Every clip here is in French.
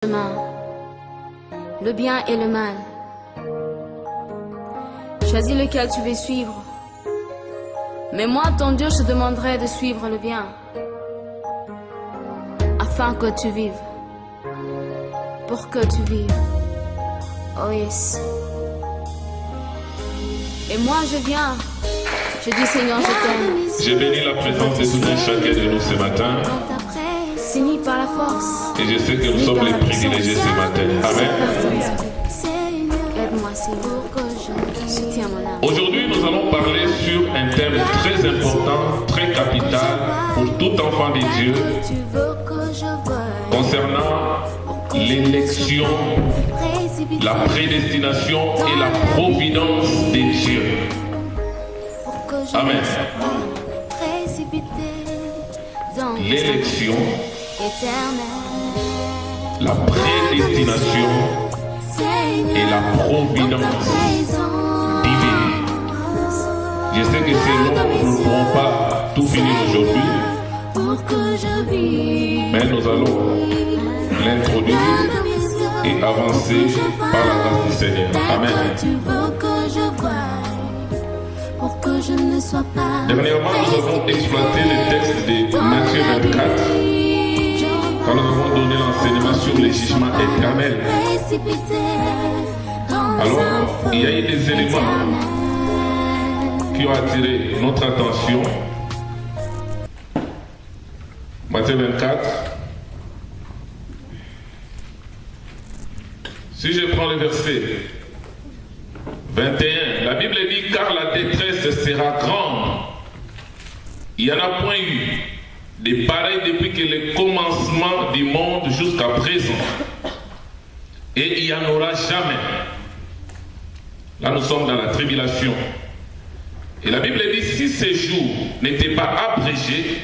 chemin, le bien et le mal. Choisis lequel tu veux suivre. Mais moi, ton Dieu, je te demanderai de suivre le bien, afin que tu vives, pour que tu vives. Oh yes. Et moi, je viens. Je dis, Seigneur, je t'aime. Je bénis la présence de tout un chacun de nous ce matin. Signé par la force. Et je sais que nous sommes les privilégiés ce matin. Amen. Aide-moi, Seigneur, que je soutiens mon âme. Aujourd'hui, nous allons parler sur un thème très important, très capital pour tout enfant de Dieu, concernant l'élection, la prédestination et la providence de Dieu. Amen. L'élection, la prédestination et la providence divine. Je sais que c'est long, nous ne pourrons pas tout finir aujourd'hui, mais nous allons l'introduire et avancer par la grâce du Seigneur. Amen. Dernièrement, nous avons exploité le texte de Matthieu 24 quand nous avons donné l'enseignement sur les jugements éternels. Alors, il y a eu des éléments qui ont attiré notre attention. Matthieu 24. Si je prends le verset 21, la Bible dit, car la détresse sera grande. Il n'y en a point eu de pareil depuis que le commencement du monde jusqu'à présent. Et il n'y en aura jamais. Là, nous sommes dans la tribulation. Et la Bible dit, si ces jours n'étaient pas abrégés,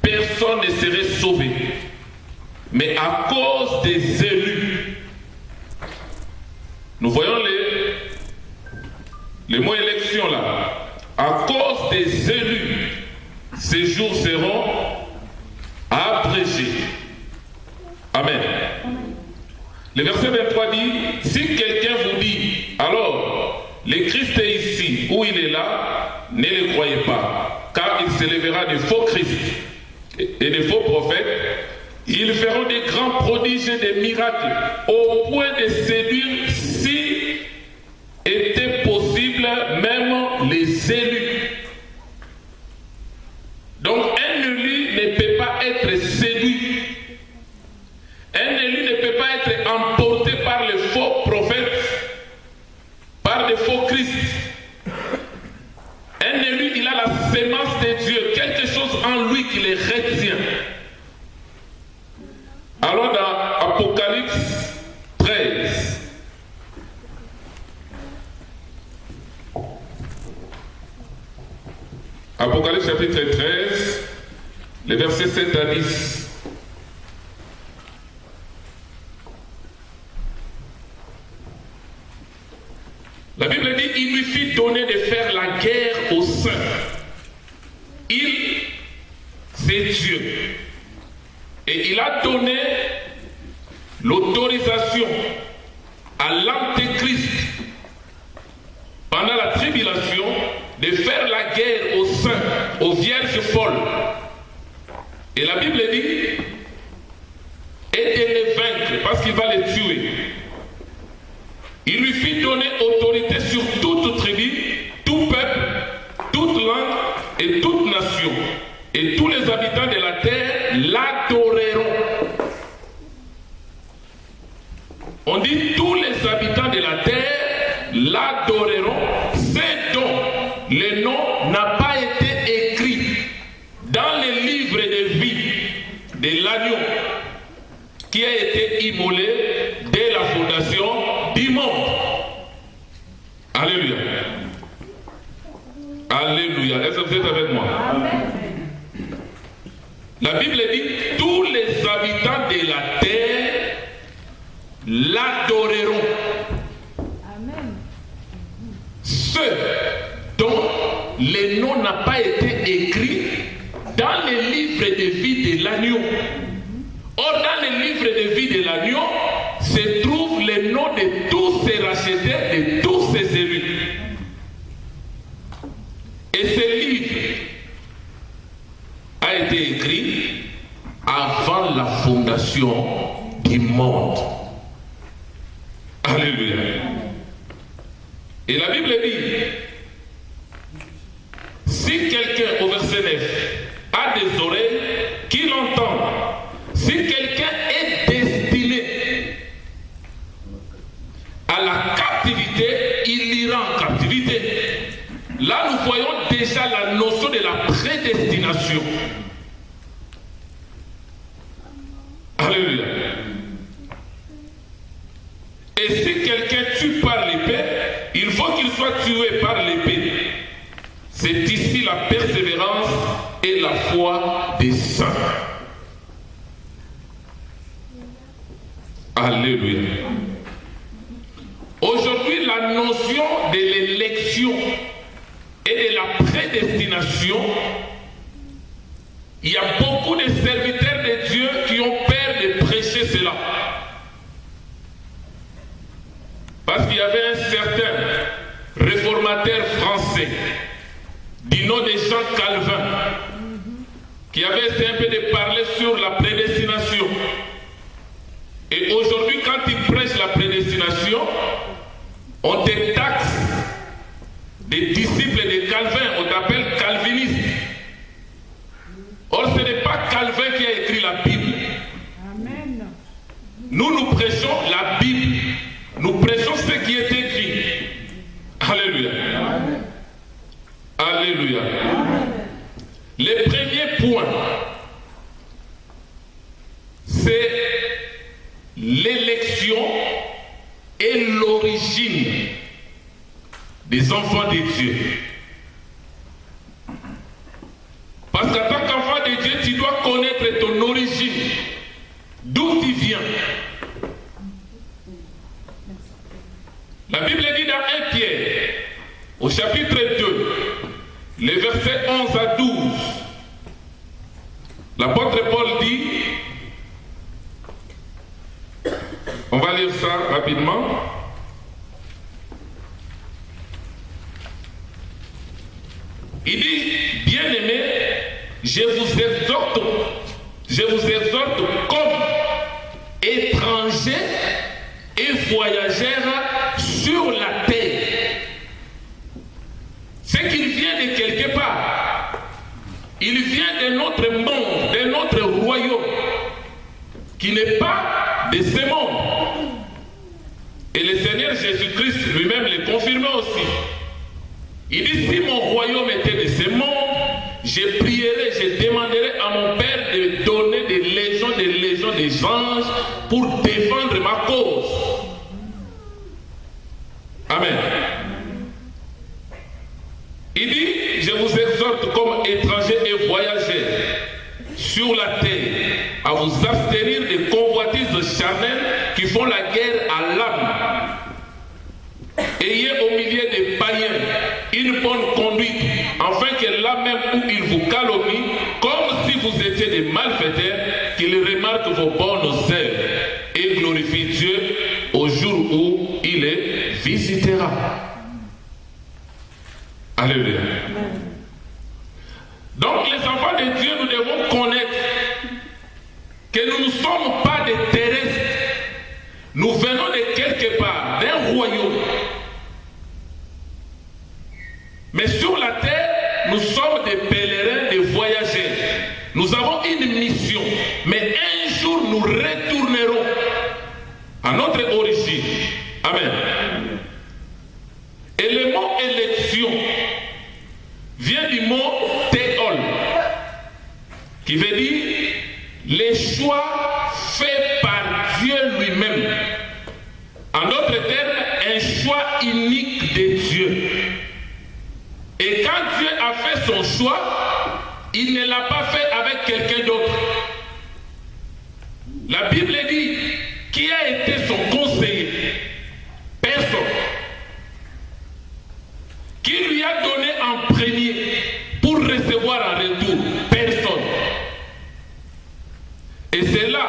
personne ne serait sauvé. Mais à cause des élus, nous voyons les mots élection là. À cause des élus, ces jours seront abrégés. Amen. Le verset 23 dit, si quelqu'un vous dit, alors, le Christ est ici, ou il est là, ne le croyez pas, car il s'élèvera de faux Christ et de faux prophètes. Ils feront des grands prodiges et des miracles, au point de séduire, si était possible, même les élus. Donc un élu ne peut pas être séduit. Un élu ne peut pas être emporté par les faux prophètes, par les faux Christ. Un élu, il a la sémence de Dieu, quelque chose en lui qui les retient. Alors dans Apocalypse 13, Apocalypse chapitre 13, les versets 7 à 10. La Bible dit, il lui fit donner de faire la guerre aux saints. Il, c'est Dieu. Et il a donné l'autorisation à l'Antéchrist pendant la tribulation de faire la guerre aux saints, aux vierges folles. Et la Bible dit, et de les vaincre, parce qu'il va les tuer. Il lui fit donner autorité sur toute tribu, tout peuple, toute langue et toute nation. Et tous les habitants de la terre l'adoreront. On dit tous les habitants de la terre l'adoreront. C'est dont le nom n'a pas été écrit dans le livre de vie de l'agneau qui a été immolé dès la fondation du monde. Alléluia. Alléluia. Est-ce que vous êtes avec moi? Amen. La Bible dit, tous les habitants de la terre l'adoreront. Amen. Ceux dont le nom n'a pas été écrit dans le livre de vie de l'agneau. Or, dans le livre de vie de l'agneau, monde. Alléluia. Et la Bible dit, si quelqu'un, au verset 9, a des oreilles, qu'il entende. Si quelqu'un est destiné à la captivité, il ira en captivité. Là, nous voyons déjà la notion de la prédestination. Alléluia. Et si quelqu'un tue par l'épée, il faut qu'il soit tué par l'épée. C'est ici la persévérance et la foi des saints. Alléluia. Aujourd'hui, la notion de l'élection et de la prédestination, il y a beaucoup de serviteurs de Dieu qui ont peur de prêcher cela. Parce qu'il y avait un certain réformateur français du nom de Jean Calvin qui avait essayé un peu de parler sur la prédestination. Et aujourd'hui, quand il prêche la prédestination, on te taxe des disciples de Calvin, on t'appelle calviniste. Or, ce n'est pas Calvin qui a écrit la Bible. Amen. Nous prêchons la Bible. Nous prêchons ce qui est écrit. Alléluia. Amen. Alléluia. Amen. Le premier point, c'est l'élection et l'origine des enfants de Dieu. Parce qu'en tant qu'enfant de Dieu, tu dois connaître ton origine, d'où tu viens. La Bible dit dans 1 Pierre, au chapitre 2, les versets 11 à 12, l'apôtre Paul dit, on va lire ça rapidement. Il dit, bien-aimés, je vous exhorte comme étrangers et voyageurs sur la terre. C'est qu'il vient de quelque part. Il vient de notre monde, de notre royaume, qui n'est pas de ce monde. Et le Seigneur Jésus-Christ lui-même le confirmait aussi. Il dit, si mon royaume était de ce monde, je prierai, je demanderai à mon Père de donner des légions des anges pour défendre ma cause. Amen. Il dit, je vous exhorte comme étrangers et voyageurs sur la terre à vous abstenir des convoitises charnelles qui font la guerre à l'âme. Ayez au milieu des païens une bonne conduite, afin que là même où ils vous calomnient, comme si vous étiez des malfaiteurs, qu'ils remarquent vos bonnes œuvres et glorifient Dieu au jour où il les visitera. Alléluia. Donc les enfants de Dieu, nous devons connaître que nous ne sommes pas des terrestres. Nous venons de quelque part, d'un royaume. Mais sur la terre, nous sommes des pèlerins, des voyageurs. Nous avons une mission. Mais un jour, nous retournerons à notre origine. Amen. Et le mot élection vient du mot théol, qui veut dire les choix faits par Dieu lui-même. En d'autres termes, un choix unique de Dieu. Et quand Dieu a fait son choix, il ne l'a pas fait avec quelqu'un d'autre. La Bible dit, qui a été son conseiller? Personne. Qui lui a donné en premier pour recevoir en retour? Personne. Et cela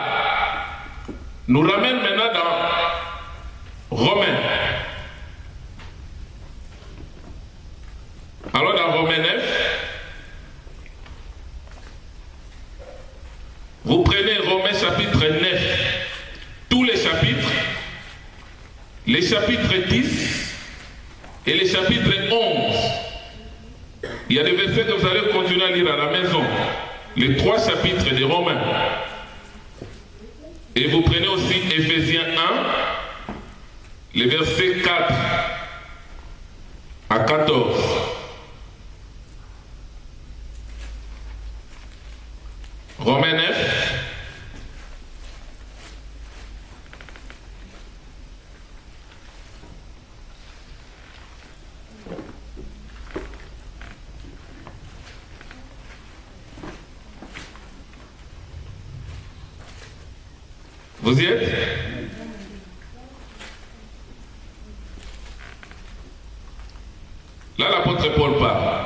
nous ramène maintenant dans Romains. Alors dans Romains 9, vous prenez Romains chapitre 9, tous les chapitres 10 et les chapitres 11. Il y a des versets que vous allez continuer à lire à la maison. Les 3 chapitres des Romains. Et vous prenez aussi Éphésiens 1, les versets 4 à 14. Romains 9. Vous y êtes? Là, l'apôtre Paul parle.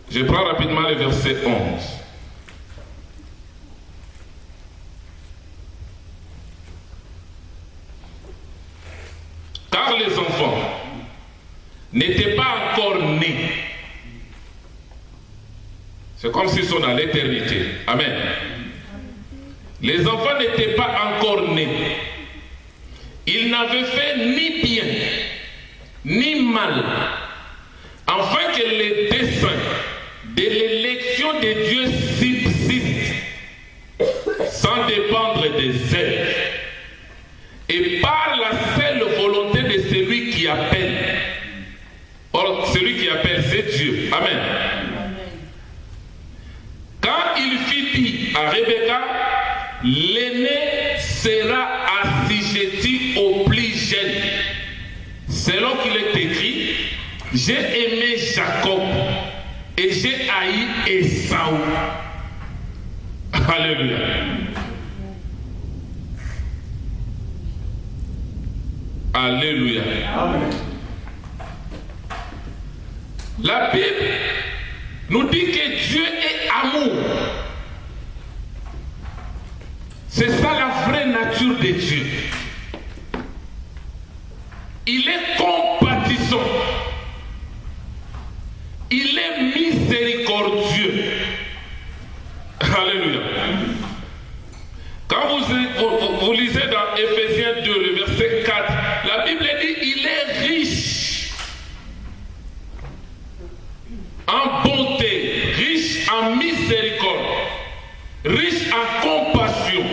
Je prends rapidement le verset 11. Car les enfants n'étaient pas encore nés. C'est comme s'ils sont dans l'éternité. Amen. Les enfants n'étaient pas encore nés. Ils n'avaient fait ni bien, ni mal, afin que les desseins de l'élection de Dieu subsistent, sans dépendre des êtres, et par la seule volonté de celui qui appelle. Or, celui qui appelle, c'est Dieu. Amen. Quand il fit dit à Rebecca, l'aîné sera assujetti au plus jeune. Selon qu'il est écrit, j'ai aimé Jacob et j'ai haï Esaü. Alléluia. Alléluia. Amen. La Bible nous dit que Dieu est amour. C'est ça la vraie nature de Dieu. Il est compatissant. Il est miséricordieux. Alléluia. Quand vous lisez dans Éphésiens 2, le verset 4, la Bible dit il est riche en bonté, riche en miséricorde, riche en compassion.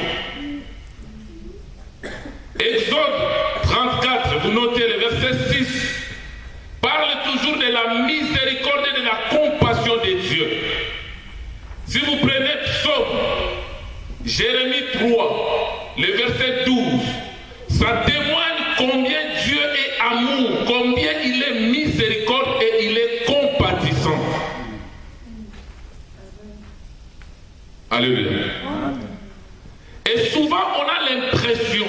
Exode 34, vous notez le verset 6, parle toujours de la miséricorde et de la compassion de Dieu. Si vous prenez Psaume, Jérémie 3, le verset 12, ça témoigne combien Dieu est amour, combien il est miséricorde et il est compatissant. Alléluia. Et souvent on a l'impression,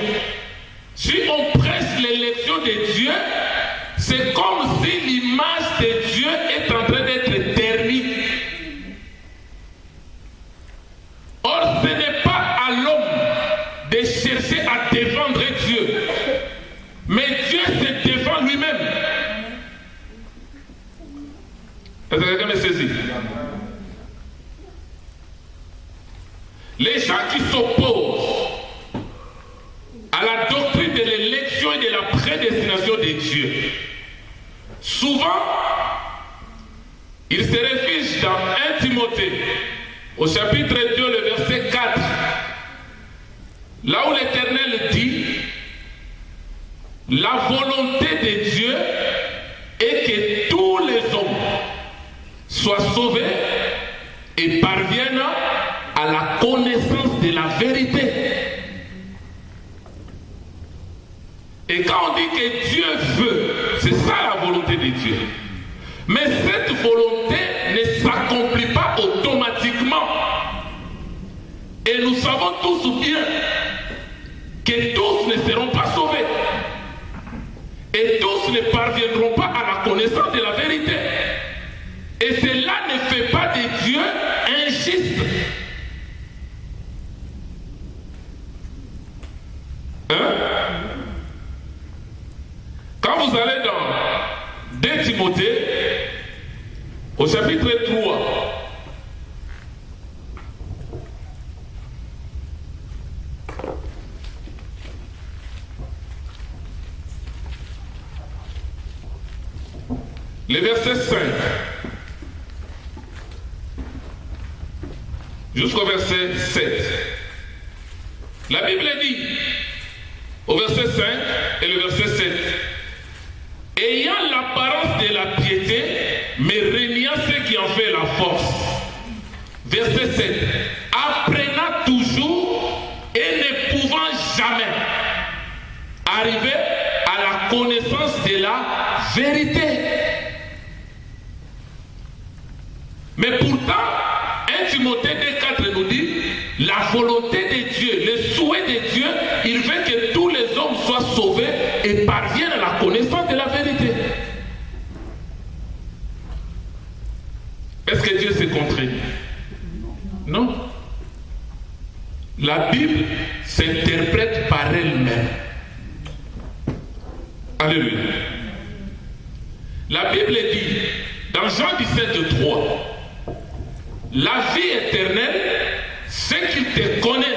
si on presse l'élection de Dieu, c'est comme si l'image de Dieu est en train d'être ternie. Or, ce n'est pas à l'homme de chercher à défendre Dieu, mais Dieu se défend lui-même. Est-ce que quelqu'un me saisit? Les gens qui s'opposent à la doctrine de l'élection et de la prédestination de Dieu, souvent, ils se réfugient dans 1 Timothée, au chapitre 2, le verset 4, là où l'Éternel dit, la volonté de Dieu est que tous les hommes soient sauvés et parviennent à la connaissance de la vérité. Et quand on dit que Dieu veut, c'est ça la volonté de Dieu. Mais cette volonté ne s'accomplit pas automatiquement. Et nous savons tous bien que tous ne seront pas sauvés. Et tous ne parviendront pas à la connaissance de la vérité. Et cela ne fait pas de Dieu injuste. Hein? Quand vous allez dans 2 Timothée, au chapitre 3, le verset 5 jusqu'au verset 7. La Bible dit, au verset 5 et le verset 7, « Ayant l'apparence de la piété, mais régnant ce qui en fait la force. » Verset 7, « Apprenant toujours et ne pouvant jamais arriver à la connaissance de la vérité. » Mais pourtant, 1 Timothée 2,4 nous dit, la volonté de Dieu, le souhait de Dieu, il veut que tous les hommes soient sauvés et parviennent à la connaissance de la vérité. Est-ce que Dieu s'est contredit? Non. La Bible s'interprète par elle-même. Alléluia. La Bible dit, dans Jean 17,3, la vie éternelle, c'est qu'ils te connaissent,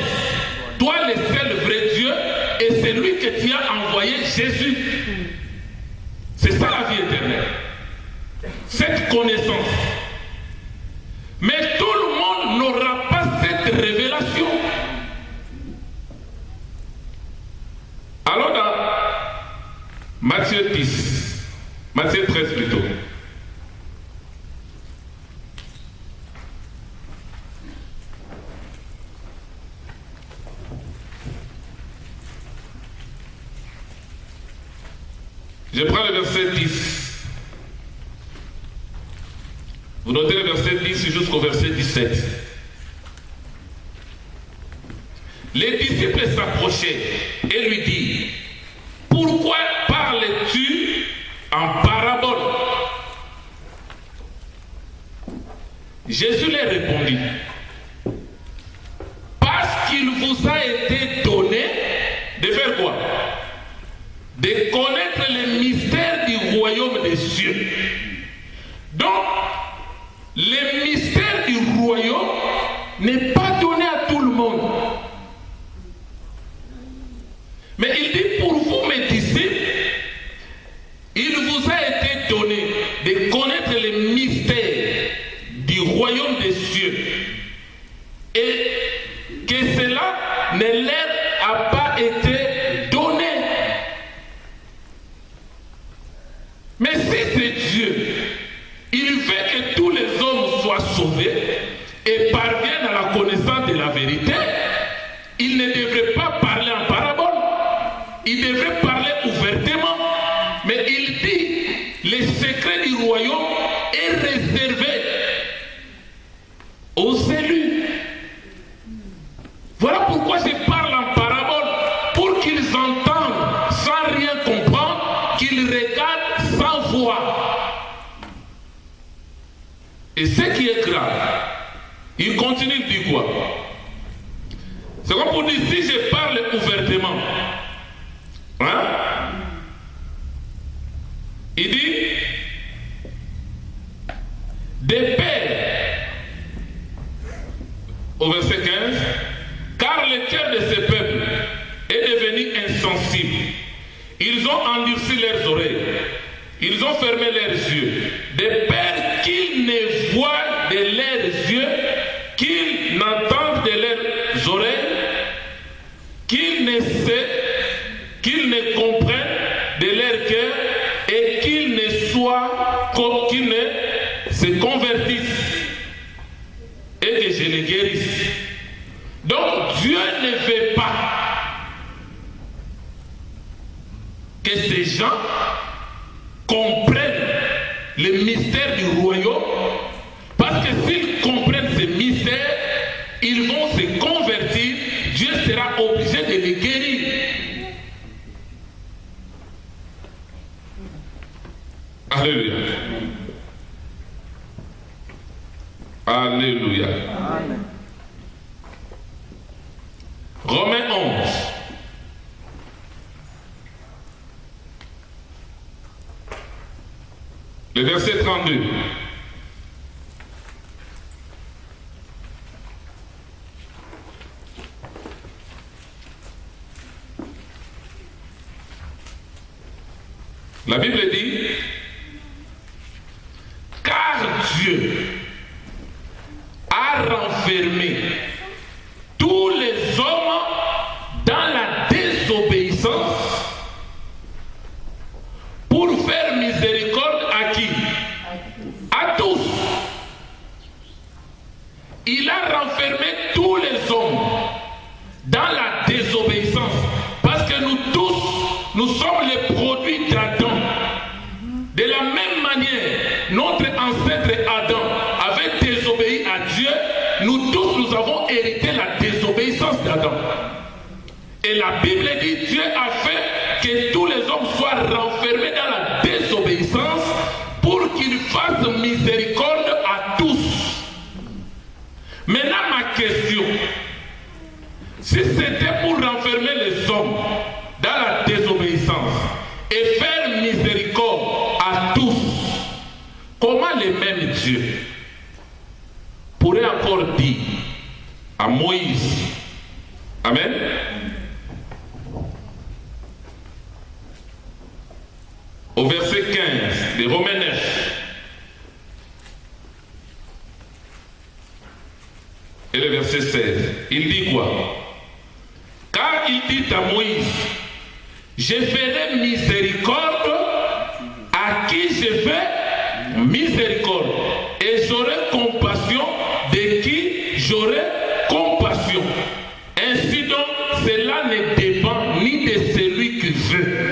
toi le seul vrai Dieu, et c'est lui que tu as envoyé, Jésus. C'est ça la vie éternelle. Cette connaissance. Mais tout le monde n'aura pas cette révélation. Alors dans Matthieu 10, Matthieu 13 plutôt. Je prends le verset 10. Vous notez le verset 10 jusqu'au verset 17. Les disciples s'approchaient et lui dirent, « Pourquoi parles-tu en parabole ?» Jésus leur répondit, « Parce qu'il vous a été donné de faire quoi? De connaître les mystères du royaume des cieux. » Donc, le mystère du royaume n'est pas donné à tout le monde. Mais il dit, pour vous, mes disciples, il vous a été donné de connaître les mystères du royaume des cieux. Et que cela ne leur a pas été donné. Mais si c'est Dieu, il veut que tous les hommes soient sauvés et parviennent à la connaissance de la vérité. Il ne devrait pas parler en parabole. Il devrait parler ouvertement. Mais il dit, le secret du royaume est réservé aux élus. Voilà pourquoi je parle en parabole, pour qu'ils entendent sans rien comprendre, qu'ils regardent sans voir. Et ce qui est grave, il continue de dire quoi? C'est comme pour dire, si je parle ouvertement, hein? Il dit, des pères, au verset 15, car le cœur de ce peuple est devenu insensible. Ils ont endurci leurs oreilles. Ils ont fermé leurs yeux. Des pères qu'ils ne voient de leurs yeux, qu'ils n'entendent de leurs oreilles, qu'ils ne savent, qu'ils ne comprennent de leur cœur et qu'ils ne soient, qu'ils ne se convertissent et que je les guérisse. Donc Dieu ne veut pas que ces gens comprennent le mystère du royaume, parce que s'ils comprennent ce mystère, ils vont se convertir, Dieu sera obligé de les guérir. Alléluia. Alléluia. Amen. Romains 11. Le verset 32. La Bible dit, la Bible dit, Dieu a fait que tous les hommes soient renfermés dans la désobéissance pour qu'ils fassent miséricorde à tous. Maintenant, ma question, si c'était pour renfermer les hommes dans la désobéissance et faire miséricorde à tous, comment les mêmes dieux pourraient encore dire à Moïse, amen, au verset 15 de Romains 9 et le verset 16, il dit quoi? Car il dit à Moïse, je ferai miséricorde à qui je fais miséricorde, et j'aurai compassion de qui j'aurai compassion. Ainsi donc, cela ne dépend ni de celui qui veut.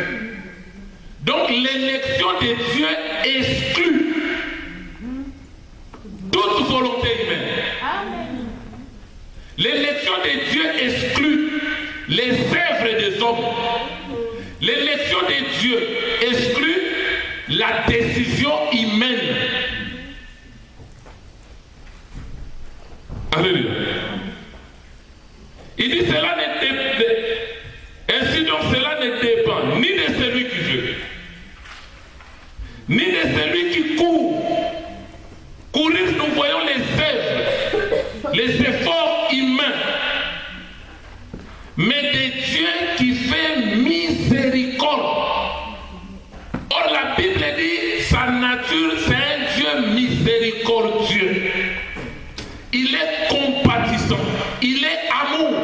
Donc l'élection de Dieu exclut toute volonté humaine. L'élection de Dieu exclut les œuvres des hommes. L'élection de Dieu exclut la décision humaine. Alléluia. Il dit cela ne dépend. Ainsi donc cela ne dépend ni de celui qui veut, ni de celui qui court. Courir, nous voyons les œuvres, les efforts humains, mais de Dieu qui fait miséricorde. Or la Bible dit, sa nature c'est un Dieu miséricordieux. Il est compatissant, il est amour.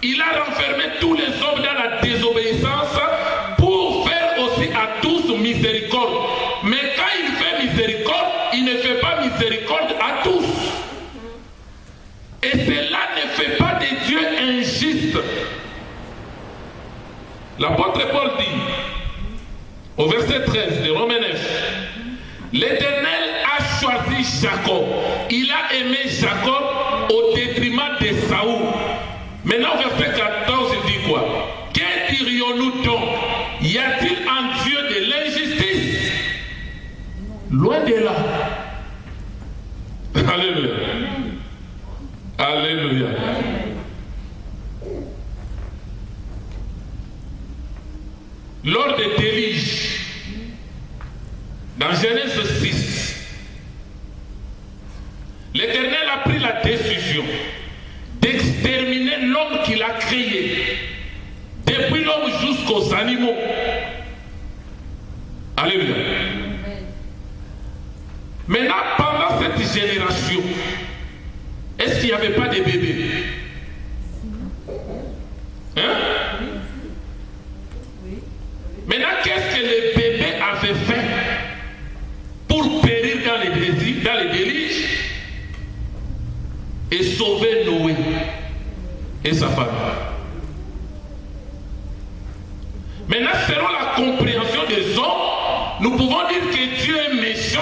Il a renfermé tous les hommes dans la désobéissance pour faire aussi à tous miséricorde. Mais quand il fait miséricorde, il ne fait pas miséricorde à tous. Et cela ne fait pas de Dieu injuste. L'apôtre Paul dit, au verset 13 de Romains 9, l'Éternel a choisi Jacob. Il a aimé Jacob au détriment de Saoul. Maintenant, au verset 14, il dit quoi? Que dirions-nous donc? Y a-t-il en Dieu de l'injustice? Loin de là. Alléluia. Alléluia. Lors des déluges, dans Genèse 6, l'Éternel a pris la décision d'exterminer l'homme qu'il a créé, depuis l'homme jusqu'aux animaux. Alléluia. Maintenant, pendant cette génération, est-ce qu'il n'y avait pas de bébés? Hein? Maintenant, qu'est-ce que les bébés avaient fait pour périr dans les déluges et sauver Noé et sa famille? Maintenant, selon la compréhension des hommes, nous pouvons dire que Dieu est méchant.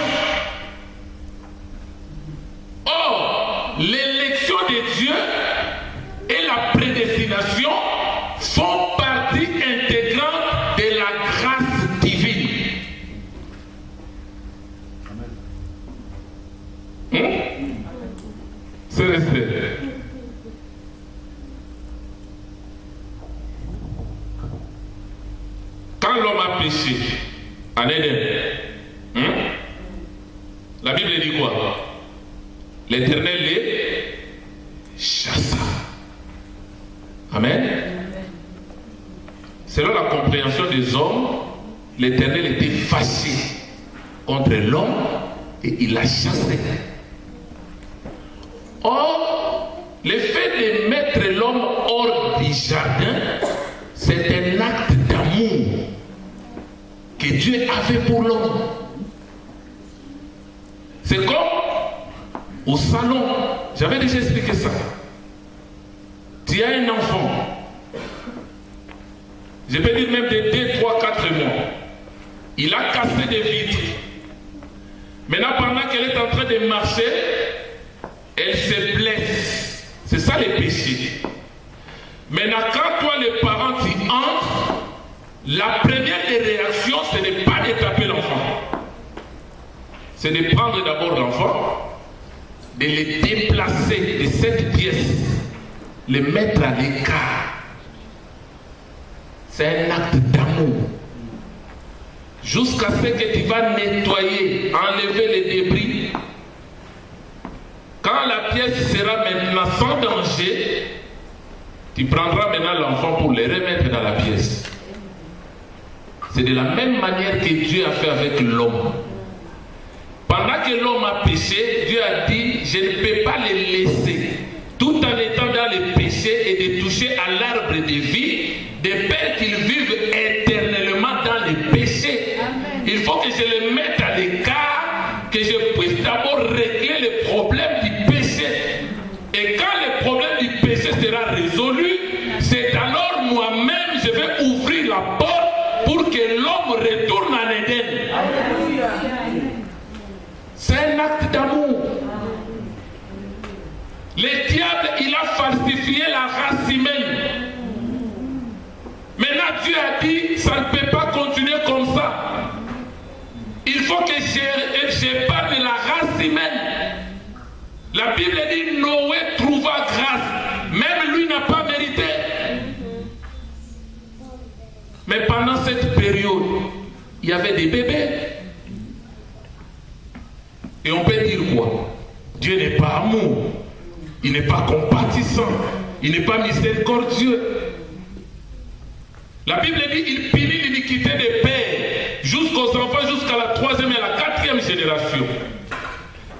Or, l'élection de Dieu et la prédestination font partie intégrante de la grâce divine. C'est resté. Quand l'homme a péché en Éden, la Bible dit quoi? L'Éternel les chassa. Amen. Selon la compréhension des hommes, l'Éternel était fâché contre l'homme et il l'a chassé. Or, le fait de mettre l'homme hors du jardin, c'est un acte d'amour que Dieu avait pour l'homme. C'est comme au salon, j'avais déjà expliqué ça. Tu as un enfant, je peux dire même de 2, 3, 4 mois, il a cassé des vitres. Maintenant, pendant qu'elle est en train de marcher, elle se blesse. C'est ça le péché. Maintenant, quand toi, les parents, tu entres, la première des réactions, ce n'est pas de taper l'enfant. C'est de prendre d'abord l'enfant, de le déplacer de cette pièce, le mettre à l'écart. C'est un acte d'amour. Jusqu'à ce que tu vas nettoyer, enlever les débris. Quand la pièce sera maintenant sans danger, tu prendras maintenant l'enfant pour le remettre dans la pièce. C'est de la même manière que Dieu a fait avec l'homme. Pendant que l'homme a péché, Dieu a dit, je ne peux pas le laisser, tout en étant dans le péché et de toucher à l'arbre de vie, de peur qu'il vive éternellement dans le péché. Amen. Il faut que je le mette à l'écart, que je puisse d'abord régler le problème du péché. Et quand le problème du péché sera résolu, c'est alors moi-même je vais ouvrir la porte pour que l'homme retourne en Éden. Alléluia. C'est un acte d'amour. Le diable, il a falsifié la race humaine. Maintenant, Dieu a dit, ça ne peut pas continuer comme ça. Il faut que je parle de la race humaine. La Bible dit, Noé trouva grâce. Même lui n'a pas mérité. Mais pendant cette période, il y avait des bébés. Et on peut dire quoi? Dieu n'est pas amour. Il n'est pas compatissant. Il n'est pas miséricordieux. La Bible dit il punit l'iniquité des pères jusqu'aux enfants, jusqu'à la 3e et la 4e génération.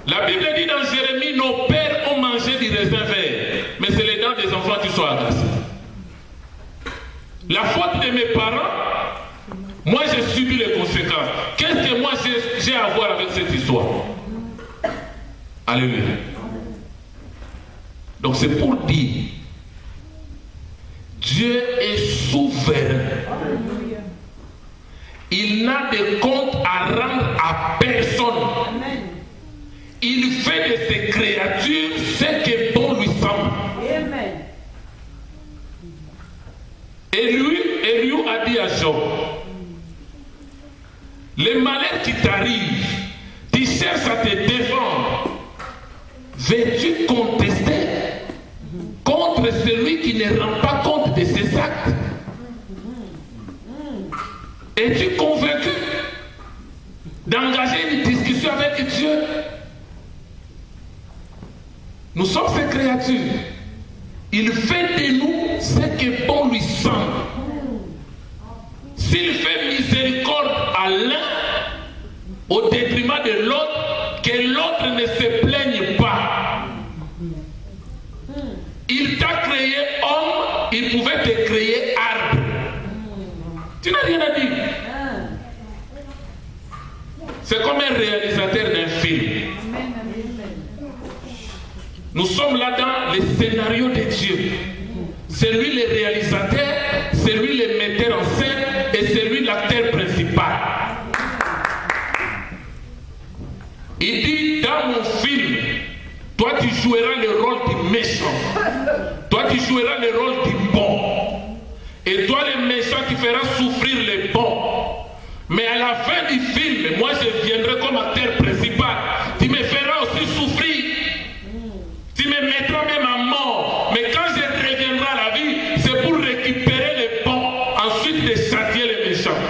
La Bible dit dans Jérémie, nos pères ont mangé du raisin vert, mais c'est les dents des enfants qui sont agacées. La faute de mes parents, moi j'ai subi les conséquences. Qu'est-ce que moi j'ai à voir avec cette histoire? Alléluia. Donc c'est pour dire, Dieu est souverain. Il n'a de compte à rendre à personne. Il fait de ses créatures ce que bon lui semble. Eliou a dit à Job, les malheurs qui t'arrivent, tu cherches à te défendre. Veux-tu contester contre celui qui ne rend pas compte de ses actes? Es-tu convaincu d'engager une discussion avec Dieu? Nous sommes ses créatures. Il fait de nous ce que bon lui semble. S'il fait miséricorde à l'un au détriment de l'autre, que l'autre ne se plaigne pas. Il t'a créé homme, il pouvait te créer arbre. Tu n'as rien à dire. C'est comme un réalisateur d'un film. Nous sommes là dans le scénario de Dieu. C'est lui le réalisateur, c'est lui le metteur en scène et c'est lui l'acteur principal. Il dit dans mon film, toi tu joueras le rôle du méchant, toi tu joueras le rôle du bon, et toi le méchant qui fera souffrir les bons. Mais à la fin du film, moi je viendrai comme acteur principal, tu me feras aussi souffrir, tu me mettras même à mort, mais quand je reviendrai à la vie, c'est pour récupérer les bons, ensuite de châtier les méchants.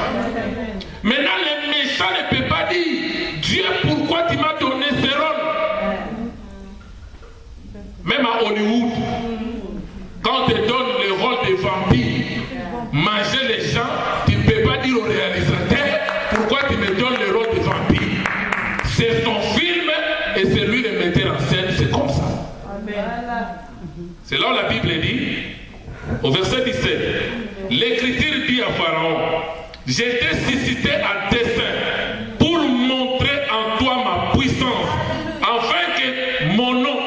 Maintenant les méchants ne peuvent pas dire, Dieu pourquoi tu m'as donné ce rôle? Même à Hollywood, quand on te donne le rôle de vampire, manger les gens, tu ne peux pas dire au réalisateur, pourquoi tu me donnes le rôle de vampire? C'est son film et c'est lui le metteur en scène, c'est comme ça. C'est là où la Bible dit, au verset 17, l'Écriture dit à Pharaon, je t'ai suscité à dessein pour montrer en toi ma puissance, afin que mon nom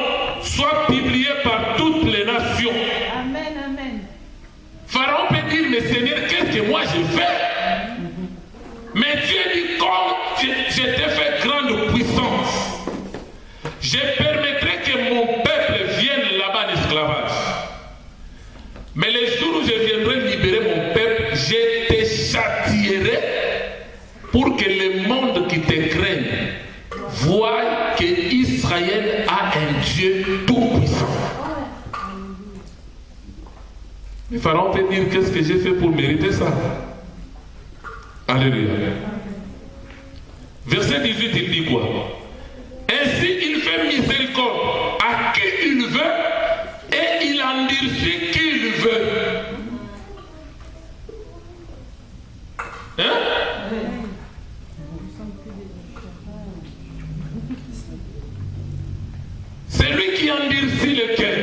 soit publié par toutes les nations. Amen, amen. Pharaon peut dire, mais Seigneur, qu'est-ce que moi j'ai fait? Mais Dieu dit, comme je t'ai fait grande puissance, je permettrai que mon peuple vienne là-bas en esclavage. Mais le jour où je viendrai libérer mon peuple, je te châtierai pour que le monde qui te craigne voit que Israël a un Dieu tout-puissant. Les pharaons peuvent dire qu'est-ce que j'ai fait pour mériter ça. Alléluia. Verset 18, il dit quoi? Ainsi il fait miséricorde à qui il veut et il endurcit qui il veut. Hein? C'est lui qui endurcit le cœur.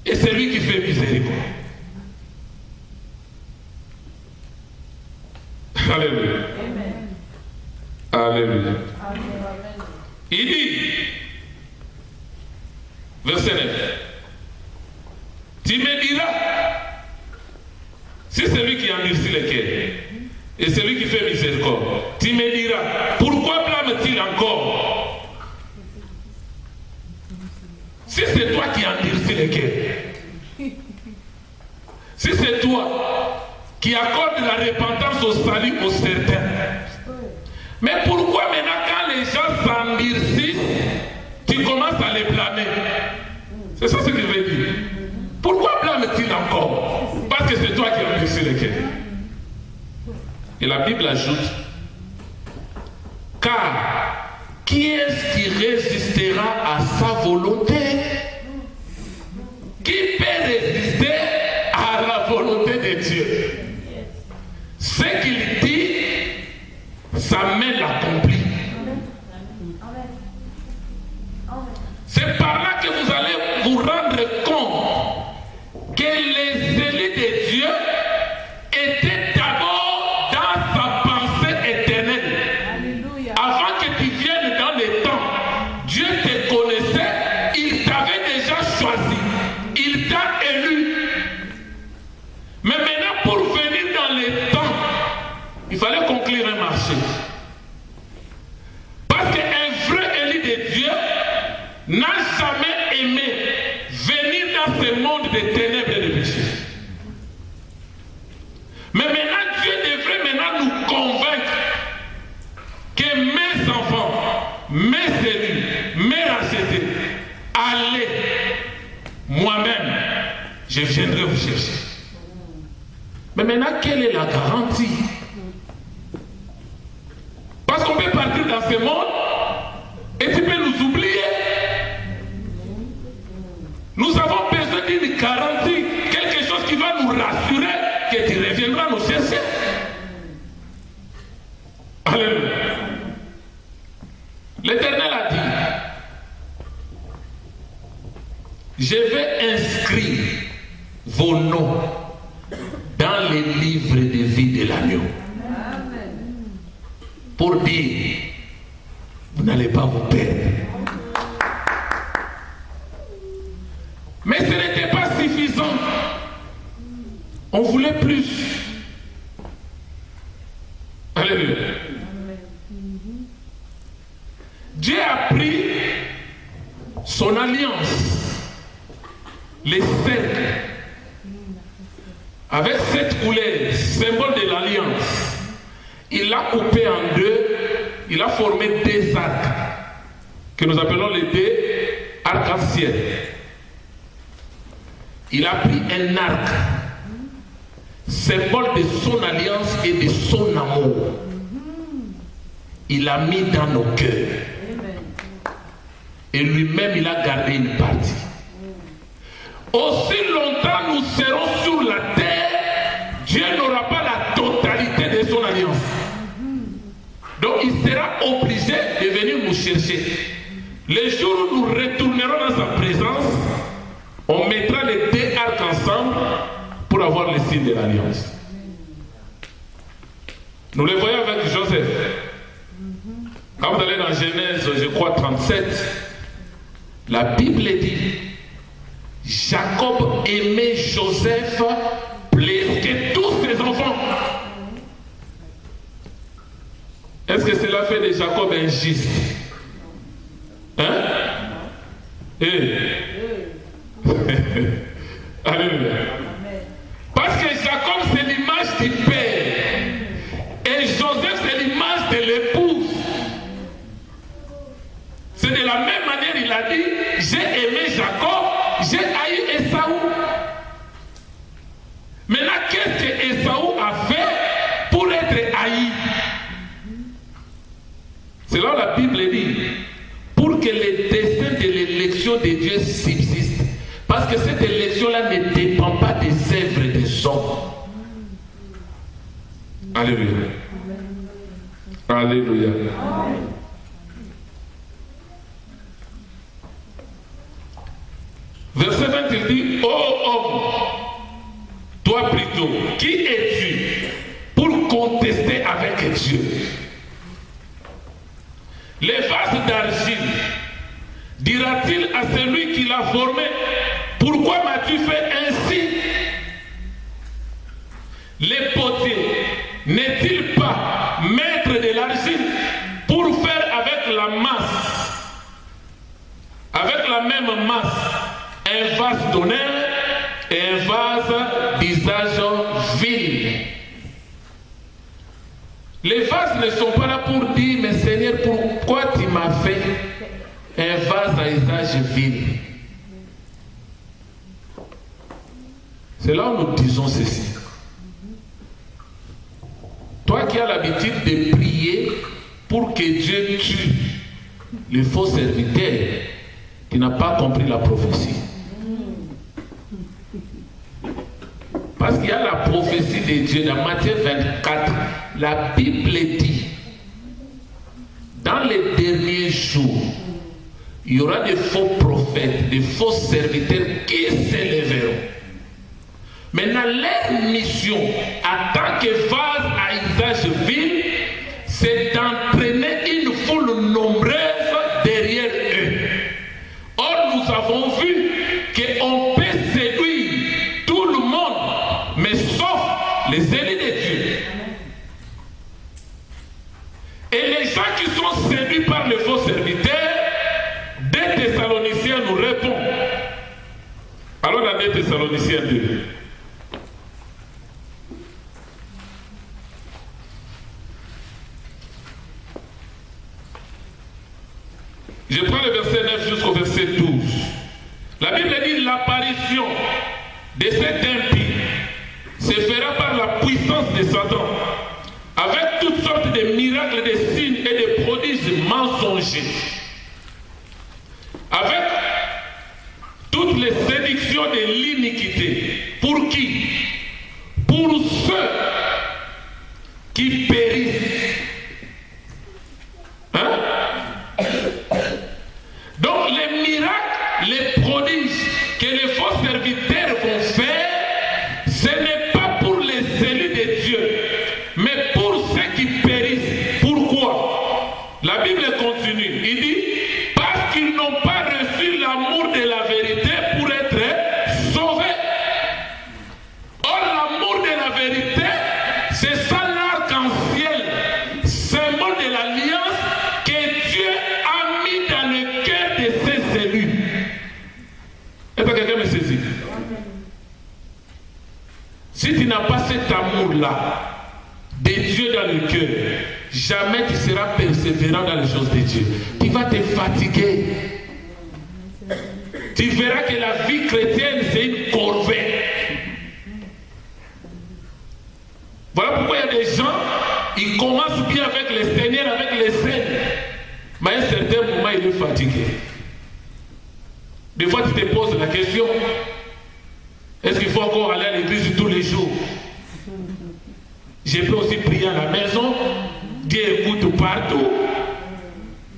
Et c'est lui qui fait miséricorde. Alléluia. Alléluia. Il dit, verset 9, tu me diras, si c'est lui qui endurcit le cœur, et c'est lui qui fait miséricorde, tu me diras, pourquoi blâme-t-il encore? Si c'est toi qui endurcis le cœur, si c'est toi qui accorde la repentance au salut aux certains, mais pourquoi maintenant quand les gens s'endurcissent, tu commences à les blâmer? C'est ça ce que je veux dire. Pourquoi blâme-t-il encore? Parce que c'est toi qui endurcis le cœur. Et la Bible ajoute, car qui est-ce qui résistera à sa volonté? Qui peut résister à la volonté de Dieu? Ce qu'il dit, sa main l'accomplit. C'est par là que vous allez vous rendre compte que les élus de Dieu étaient d'abord dans sa pensée éternelle. Alléluia. Avant que tu viennes dans les temps, Dieu te connaissait, il t'avait déjà choisi, il t'a élu. Mais maintenant, pour venir dans les temps, il fallait conclure un marché. Parce qu'un vrai élu de Dieu n'a jamais aimé venir dans ce monde de ténèbres et de péché. Mais maintenant, Dieu devrait maintenant nous convaincre que mes enfants, mes élus, mes rachetés, allez, moi-même, je viendrai vous chercher. Mais maintenant, quelle est la garantie? Parce qu'on peut partir dans ce monde et tu peux nous oublier. Nous avons besoin d'une garantie, quelque chose qui va nous rassurer que tu reviendras nous chercher. Alléluia. L'Éternel a dit, je vais inscrire vos noms dans les livres de vie de l'agneau. Pour dire, vous n'allez pas vous perdre. Mais ce n'était pas suffisant. On voulait plus. Alléluia. Dieu a pris son alliance, les cercles, avec cette couleur, symbole de l'alliance. Il l'a coupé en deux, il a formé deux arcs, que nous appelons les deux arcs-en-ciel. Il a pris un arc, symbole de son alliance et de son amour. Il l'a mis dans nos cœurs. Et lui-même, il a gardé une partie. Aussi longtemps nous serons sur la terre, Dieu n'aura pas la totalité de son alliance. Donc il sera obligé de venir nous chercher. Le jour où nous retournerons dans sa présence, on mettra les deux arcs ensemble pour avoir le signe de l'alliance. Nous le voyons avec Joseph. Quand vous allez dans Genèse, je crois 37, la Bible dit, Jacob aimait Joseph plus que tous ses enfants. Est-ce que cela fait de Jacob injuste? Hein? Alléluia. Parce que Jacob, c'est l'image du père. Et Joseph, c'est l'image de l'épouse. C'est de la même manière, il a dit, j'ai aimé Jacob, j'ai haï Esaü. Maintenant, qu'est-ce que Esaü a fait pour être haï? C'est là où la Bible dit, pour que le dessein de l'élection de Dieu subsiste. Parce que cette élection-là ne dépend pas des œuvres des hommes. Alléluia. Alléluia. Verset 20, il dit, ô homme, toi plutôt, qui es-tu pour contester avec Dieu? Les vases d'argile, dira-t-il à celui qui l'a formé, pourquoi m'as-tu fait ainsi? Les potiers, n'est-il pas maître de l'argile pour faire avec la masse, avec la même masse, un vase d'honneur et un vase d'usage vil? Les vases ne sont pas là pour dire, mais Seigneur, pourquoi tu m'as fait un vase à usage vil? C'est là où nous disons ceci. Toi qui as l'habitude de prier pour que Dieu tue le faux serviteur qui n'a pas compris la prophétie. Parce qu'il y a la prophétie de Dieu dans Matthieu 24. La Bible dit, dans les derniers jours, il y aura des faux prophètes, des faux serviteurs qui s'élèveront. Maintenant, leur mission, en tant que vase à usage vil, c'est d'entraîner une foule nombreuse derrière eux. Or, nous avons vu qu'on peut séduire tout le monde, mais sauf les élus de Dieu. Et les gens qui sont séduits par les faux serviteurs, 2 Thessaloniciens nous répond. Alors, dans 2 Thessaloniciens 2. Je prends le verset 9 jusqu'au verset 12. La Bible dit, l'apparition de cet impie se fera par la puissance de Satan, avec toutes sortes de miracles, de signes et de prodiges mensongers, avec toutes les séductions de l'iniquité. Pour qui? Pour ceux qui périssent. Hein? Donc les miracles, les prodiges que les faux serviteurs vont faire, ce n'est pas pour les élus de Dieu, mais pour ceux qui périssent. Pourquoi? La Bible continue, il dit, parce qu'ils n'ont pas reçu l'amour de la vérité pour être sauvés. Or l'amour de la vérité, c'est ça l'arc-en-ciel, symbole de l'alliance que Dieu a mis dans le cœur de ses élus. Est-ce que quelqu'un me saisit? Si tu n'as pas cet amour-là de Dieu dans le cœur, jamais tu seras persévérant dans les choses de Dieu. Tu vas te fatiguer. Tu verras que la vie chrétienne, c'est une corvée. Voilà pourquoi il y a des gens, ils commencent bien avec le Seigneur, avec les saints. Mais à un certain moment, il est fatigué. Des fois, tu te poses la question, est-ce qu'il faut encore aller à l'église tous les jours? Je peux aussi prier à la maison. Dieu écoute partout.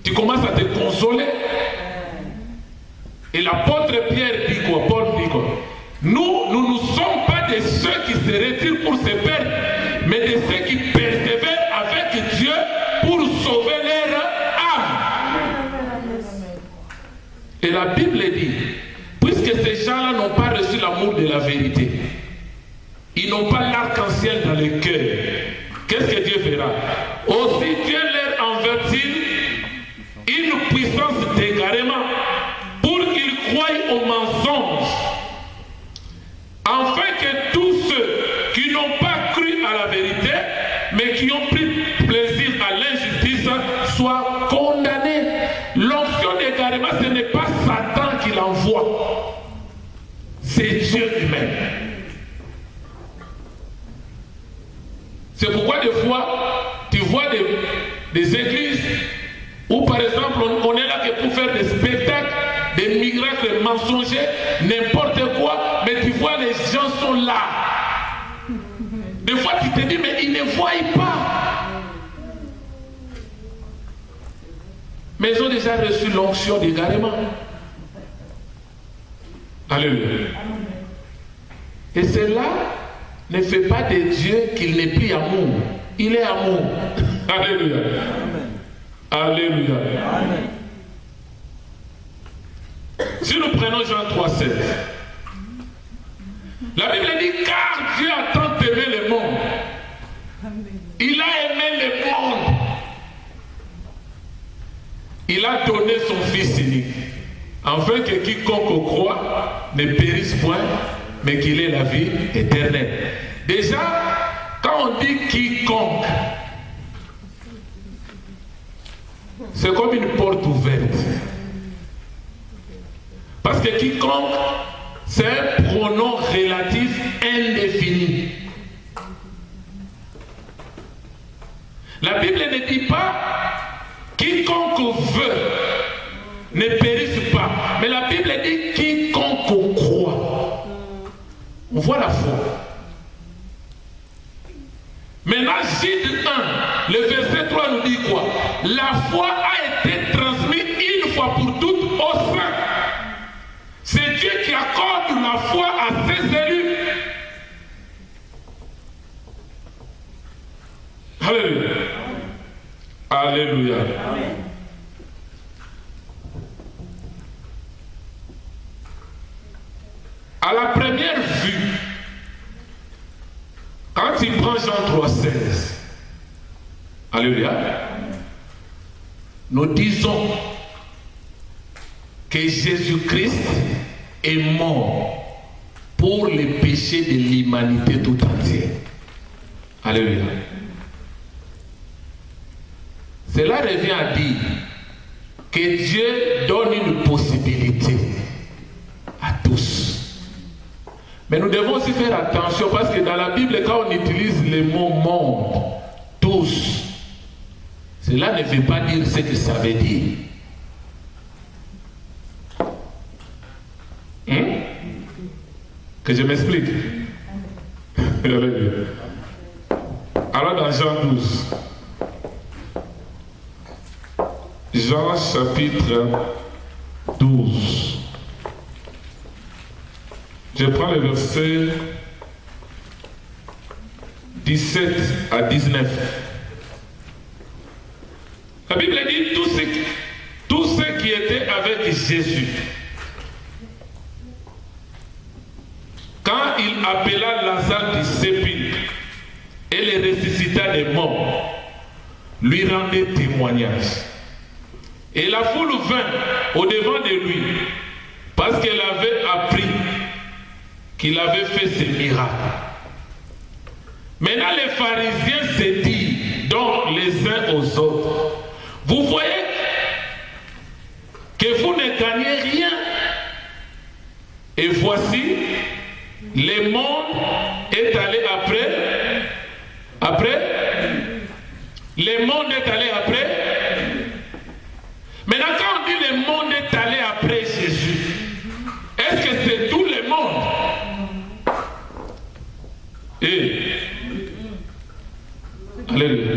Tu commences à te consoler. Et l'apôtre Pierre dit quoi? Paul dit quoi? Nous ne sommes pas de ceux qui se retirent pour se perdre, mais de ceux qui persévèrent avec Dieu pour sauver leur âme. Et la Bible dit, puisque ces gens-là n'ont pas reçu l'amour de la vérité, ils n'ont pas l'arc-en-ciel dans le cœur, qu'est-ce que Dieu fera? Aussi Dieu leur envertit une puissance d'égarement pour qu'ils croient aux mensonges c'est Dieu lui-même. C'est pourquoi des fois, tu vois des églises où par exemple on est là que pour faire des spectacles, des miracles mensongers, n'importe quoi, mais tu vois les gens sont là. Des fois tu te dis mais ils ne voient pas. Mais ils ont déjà reçu l'onction d'égarement. Alléluia. Et cela ne fait pas de Dieu qu'il n'est plus amour. Il est amour. Alléluia. Alléluia. Amen. Si nous prenons Jean 3,16, la Bible dit car Dieu a tant aimé le monde. Il a aimé le monde. Il a donné son Fils unique, afin que quiconque croit ne périsse point, mais qu'il ait la vie éternelle. Déjà, quand on dit quiconque, c'est comme une porte ouverte. Parce que quiconque, c'est un pronom relatif indéfini. La Bible ne dit pas quiconque veut ne périsse pas. Mais la Bible dit quiconque croit. On voit la foi. Maintenant, Jude 1, le verset 3 nous dit quoi? La foi a été transmise une fois pour toutes aux saints. C'est Dieu qui accorde la foi à ses élus. Alléluia. Alléluia. Amen. À la première vue, quand il prend Jean 3,16, alléluia, nous disons que Jésus-Christ est mort pour les péchés de l'humanité tout entière. Alléluia. Cela revient à dire que Dieu donne une possibilité à tous. Mais nous devons aussi faire attention parce que dans la Bible, quand on utilise le mot monde, tous, cela ne veut pas dire ce que ça veut dire. Que je m'explique. Alors dans Jean 12, Jean chapitre 12, je prends le verset 17 à 19. La Bible dit tous ceux qui étaient avec Jésus, quand il appela Lazare du sépulcre et le ressuscita des morts, lui rendait témoignage. Et la foule vint au-devant de lui parce qu'elle avait appris qu'il avait fait ces miracles. Maintenant les pharisiens se disent donc les uns aux autres, vous voyez que vous ne gagnez rien. Et voici, le monde est allé après. Le monde est allé après. Maintenant, quand on dit le monde est allé après Jésus, est-ce que c'est tout le monde? Et alléluia.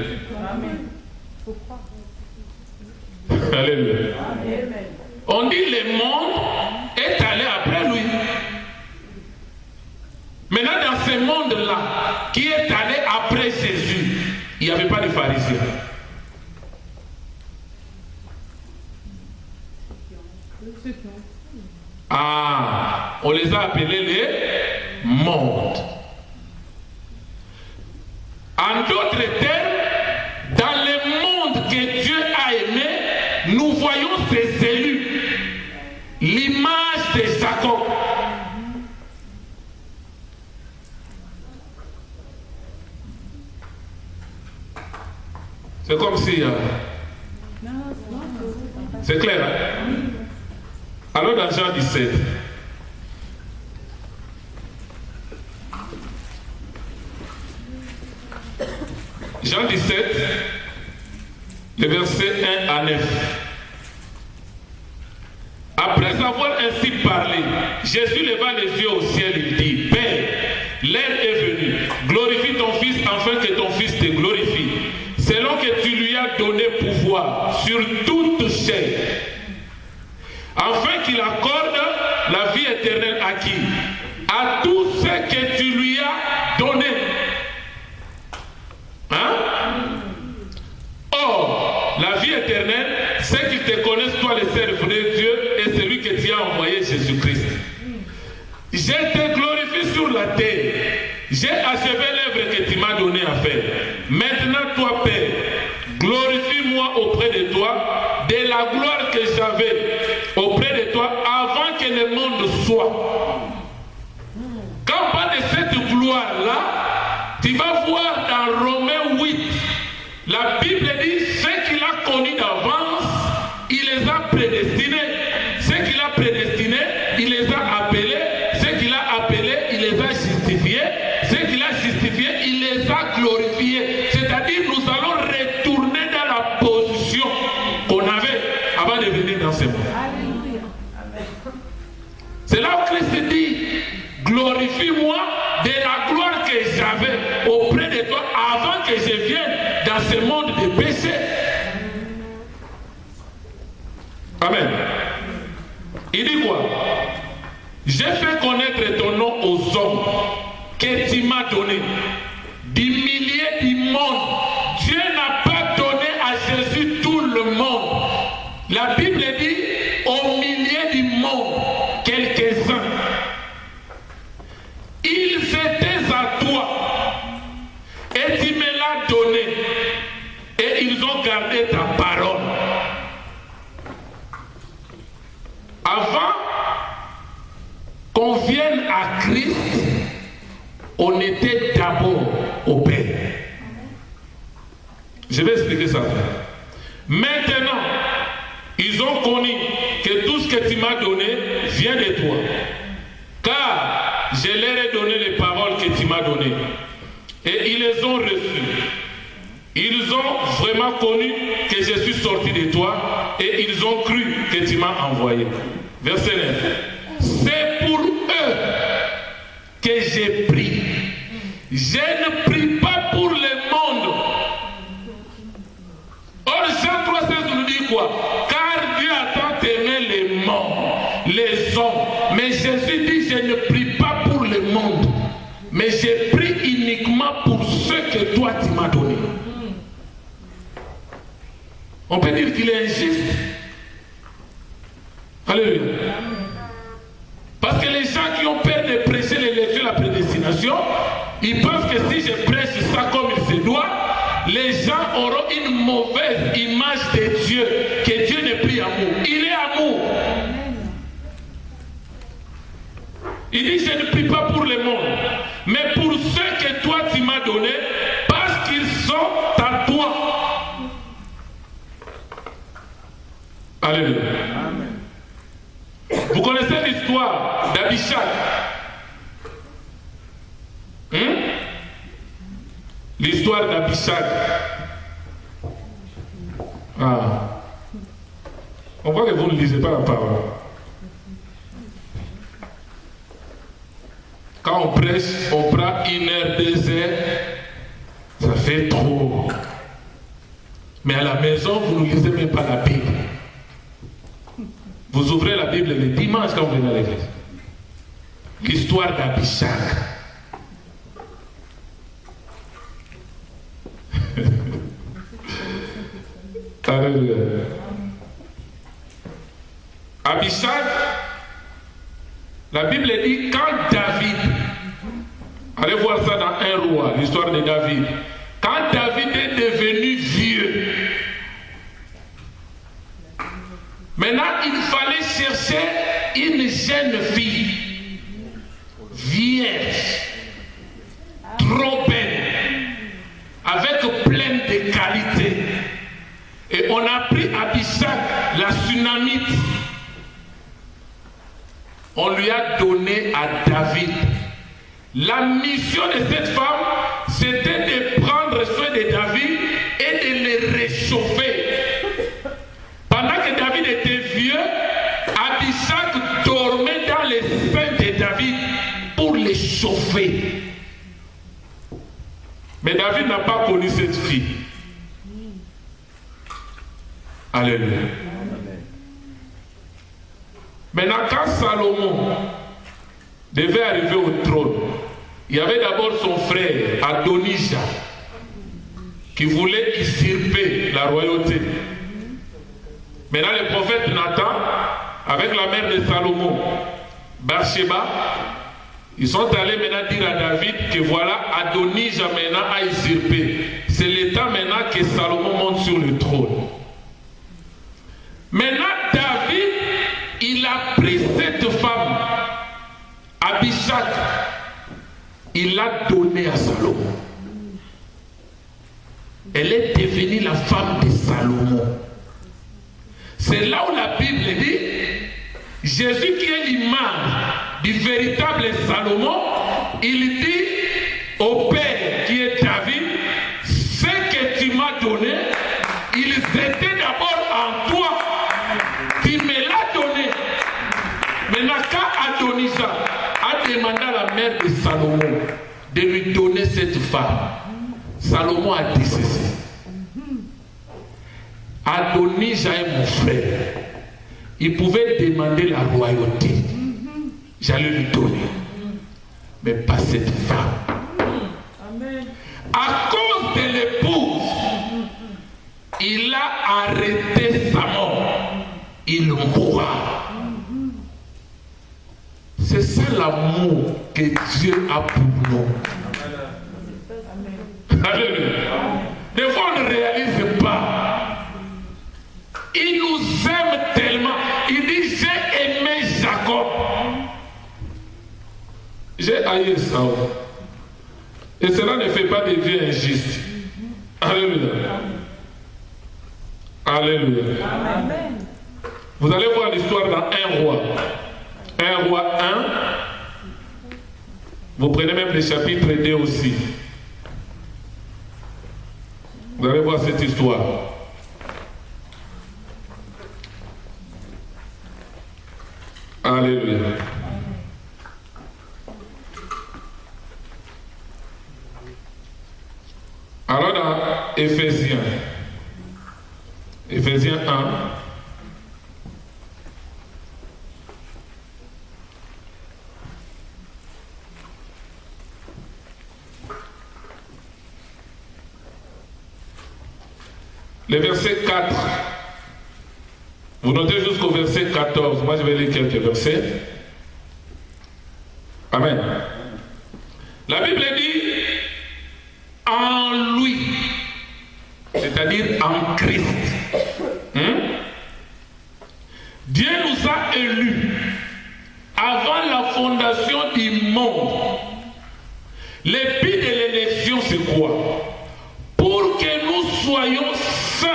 Alléluia. On dit le monde est allé après lui. Maintenant, dans ce monde-là, qui est allé après Jésus, il n'y avait pas de pharisiens. Ah, on les a appelés les mondes. En d'autres termes, dans le monde que Dieu a aimé, nous voyons ses élus, l'image de Jacob. C'est comme si... c'est clair, hein? Alors dans Jean 17, Jean 17, le verset 1 à 9. Après avoir ainsi parlé, Jésus leva les yeux au ciel et dit, Père, l'heure est venue, glorifie ton Fils afin que ton Fils te glorifie, selon que tu lui as donné pouvoir sur toute chair, afin qu'il accorde la vie éternelle à qui? À tous ceux que tu lui as donné. Hein? Or, la vie éternelle, c'est qu'ils te connaissent, toi le Seigneur de Dieu, et celui que tu as envoyé, Jésus-Christ. Je te glorifie sur la terre. J'ai achevé l'œuvre que tu m'as donné à faire. Maintenant, toi, Père, glorifie-moi auprès de toi de la gloire que j'avais auprès de toi avant que le monde soit. Quand on parle de cette gloire-là, tu vas voir dans Romains 8, la Bible dit ce qu'il a connu d'avance, il les a prédestinés. Ce qu'il a prédestinés, il les a appelés. Ce qu'il a appelés, il les a justifiés. Ce qu'il a justifiés, il les a glorifiés. C'est-à-dire, nous allons retourner dans la position qu'on avait avant de venir dans ce monde. C'est là où Christ dit, glorifie-moi de la gloire que j'avais auprès de toi avant que je vienne dans ce monde de péché. Amen. Il dit quoi? J'ai fait connaître ton nom aux hommes que tu m'as donné. Du millier du monde. Dieu n'a pas donné à Jésus tout le monde. La Bible dit au millier du monde, quelques-uns. Ils étaient à toi et tu me l'as donné et ils ont gardé ta parole. Avant qu'on vienne à Christ, on était d'abord au Père. Je vais expliquer ça. Maintenant, ils ont connu que tout ce que tu m'as donné vient de toi. Car je leur ai donné les paroles que tu m'as données. Et ils les ont reçues. Ils ont vraiment connu que je suis sorti de toi et ils ont cru que tu m'as envoyé. Verset 9. C'est pour eux que j'ai prié. Je ne prie pas pour le monde. Or, Jean 3,16 nous dit quoi? Car Dieu a tant aimé les mondes, les hommes. Mais Jésus dit, je ne prie pas pour le monde. Mais je prie uniquement pour ceux que toi tu m'as donné. On peut dire qu'il est injuste. Alléluia. Parce que les gens qui ont peur de prêcher l'élection et la prédestination, ils pensent que si je prêche ça comme il se doit, les gens auront une mauvaise image de Dieu, que Dieu n'est plus amour. Il est amour. Il dit, je ne prie pas pour le monde, mais pour ceux que toi tu m'as donné, parce qu'ils sont à toi. Alléluia. Amen. Vous connaissez l'histoire d'Abishag? L'histoire d'Abishag. Ah. On voit que vous ne lisez pas la parole. Quand on prêche, on prend 1 heure, 2 heures. Ça fait trop. Mais à la maison, vous ne lisez même pas la Bible. Vous ouvrez la Bible le dimanche quand vous venez à l'église. L'histoire d'Abishag. Alléluia. Abishag, la Bible dit quand David, allez voir ça dans 1 roi, l'histoire de David. Quand David est devenu vieux, maintenant il fallait chercher une jeune fille, vierge, trop belle, avec plein de qualités. Et on a pris Abishag, la Sunamite. On lui a donné à David. La mission de cette femme, c'était de prendre soin de David et de le réchauffer. Pendant que David était vieux, Abishag dormait dans les seins de David pour le chauffer. Mais David n'a pas connu cette fille. Alléluia. Maintenant, quand Salomon devait arriver au trône, il y avait d'abord son frère Adonijah qui voulait usurper la royauté. Maintenant, le prophète Nathan, avec la mère de Salomon, Bathsheba, ils sont allés maintenant dire à David que voilà, Adonijah maintenant a usurpé. C'est le temps maintenant que Salomon monte sur le trône. Maintenant, David, il a pris cette femme, Abishag, il l'a donnée à Salomon. Elle est devenue la femme de Salomon. C'est là où la Bible dit, Jésus qui est l'image du véritable Salomon, il dit au Père qui est David, ce que tu m'as donné, ils étaient d'abord en toi. Tu me l'as donné. Maintenant, quand Adonijah a demandé à la mère de Salomon de lui donner cette femme, Salomon a dit ceci. Adonijah est mon frère. Il pouvait demander la royauté. J'allais lui donner. Mais pas cette femme. Amen. À cause de l'épouse, il a arrêté sa mort. Il mourra. C'est ça l'amour que Dieu a pour nous. Alléluia. Des fois on ne réalise pas. Il nous aime tellement. Il dit j'ai aimé Jacob. J'ai haï Esau. Et cela ne fait pas de Dieu injuste. Alléluia. Alléluia. Amen. Vous allez voir l'histoire dans 1 roi. 1 roi 1. Vous prenez même le chapitre 2 aussi. Vous allez voir cette histoire. Alléluia. Alors dans Éphésiens 1, le verset 4, vous notez jusqu'au verset 14, moi je vais lire quelques versets. Amen. La Bible dit en lui, c'est-à-dire en Christ. Dieu nous a élus avant la fondation du monde. Le but de l'élection, c'est quoi? Pour que nous soyons saints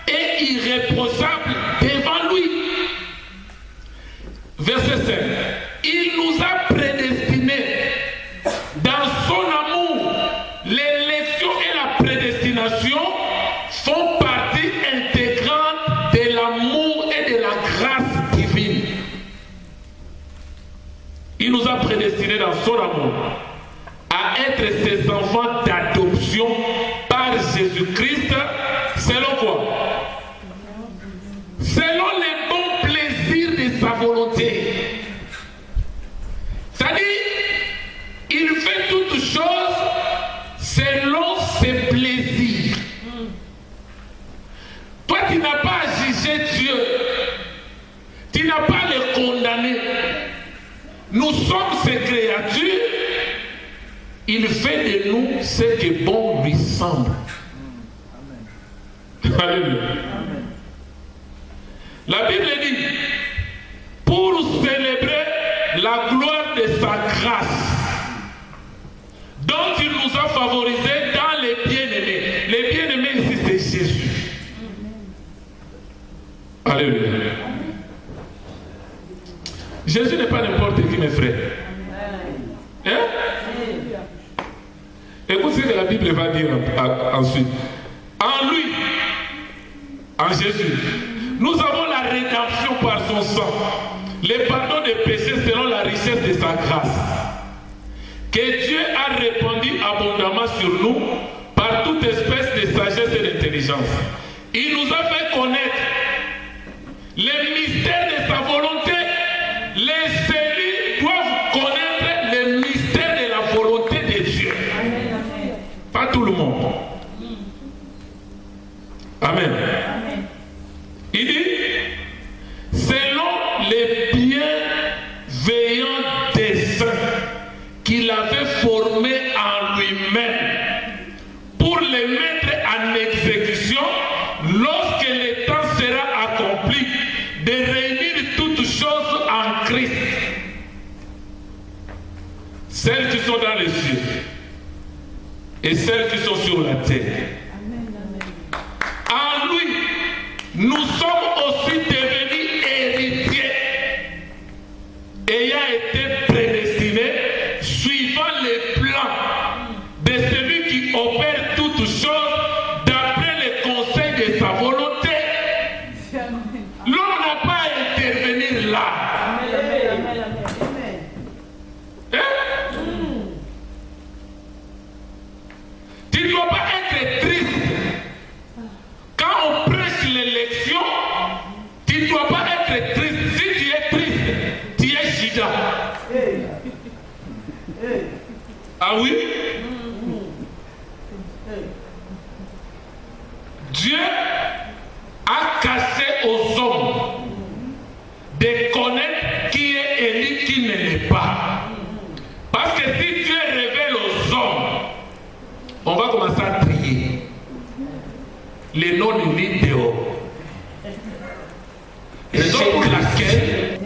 et irréprochables devant lui. Verset 5. Il nous a prédestinés dans son amour. L'élection et la prédestination font partie intégrante de l'amour et de la grâce divine. Il nous a prédestinés dans son amour à être ses enfants d'adoption par Jésus-Christ. Selon quoi? Selon les bons plaisirs de sa volonté. C'est-à-dire, il fait toutes choses selon ses plaisirs. Toi, tu n'as pas à juger Dieu. Tu n'as pas à le condamner. Nous sommes ses créatures. Il fait de nous ce que bon lui semble. Alléluia. La Bible dit, pour célébrer la gloire de sa grâce, dont il nous a favorisés dans les bien-aimés. Les bien-aimés ici, c'est Jésus. Alléluia. Jésus n'est pas n'importe qui, mes frères. Hein? Écoute ce la Bible va dire ensuite? En lui, en Jésus, nous avons la rédemption par son sang, le pardon des péchés selon la richesse de sa grâce, que Dieu a répandu abondamment sur nous par toute espèce de sagesse et d'intelligence. Il nous a fait connaître les mystères de sa volonté. Les élus doivent connaître les mystères de la volonté de Dieu. Pas tout le monde. Amen. Il dit, selon les bienveillants desseins qu'il avait formés en lui-même pour les mettre en exécution lorsque le temps sera accompli, de réunir toutes choses en Christ, celles qui sont dans les cieux et celles qui sont sur la terre. En lui, nous sommes aussi devenus héritiers, ayant été prédestinés, suivant les plans de celui qui opère toutes choses d'après les conseils de sa volonté. L'homme n'a pas à intervenir là. Hein? Tu ne dois pas être triste. Quand on prêche l'élection, tu ne dois pas être triste. Si tu es triste, tu es Jida. Ah oui? Dieu a caché aux hommes de connaître qui est élu, qui ne l'est pas. Parce que si Dieu révèle aux hommes, on va commencer à trier les non-unis dehors. Raison pour laquelle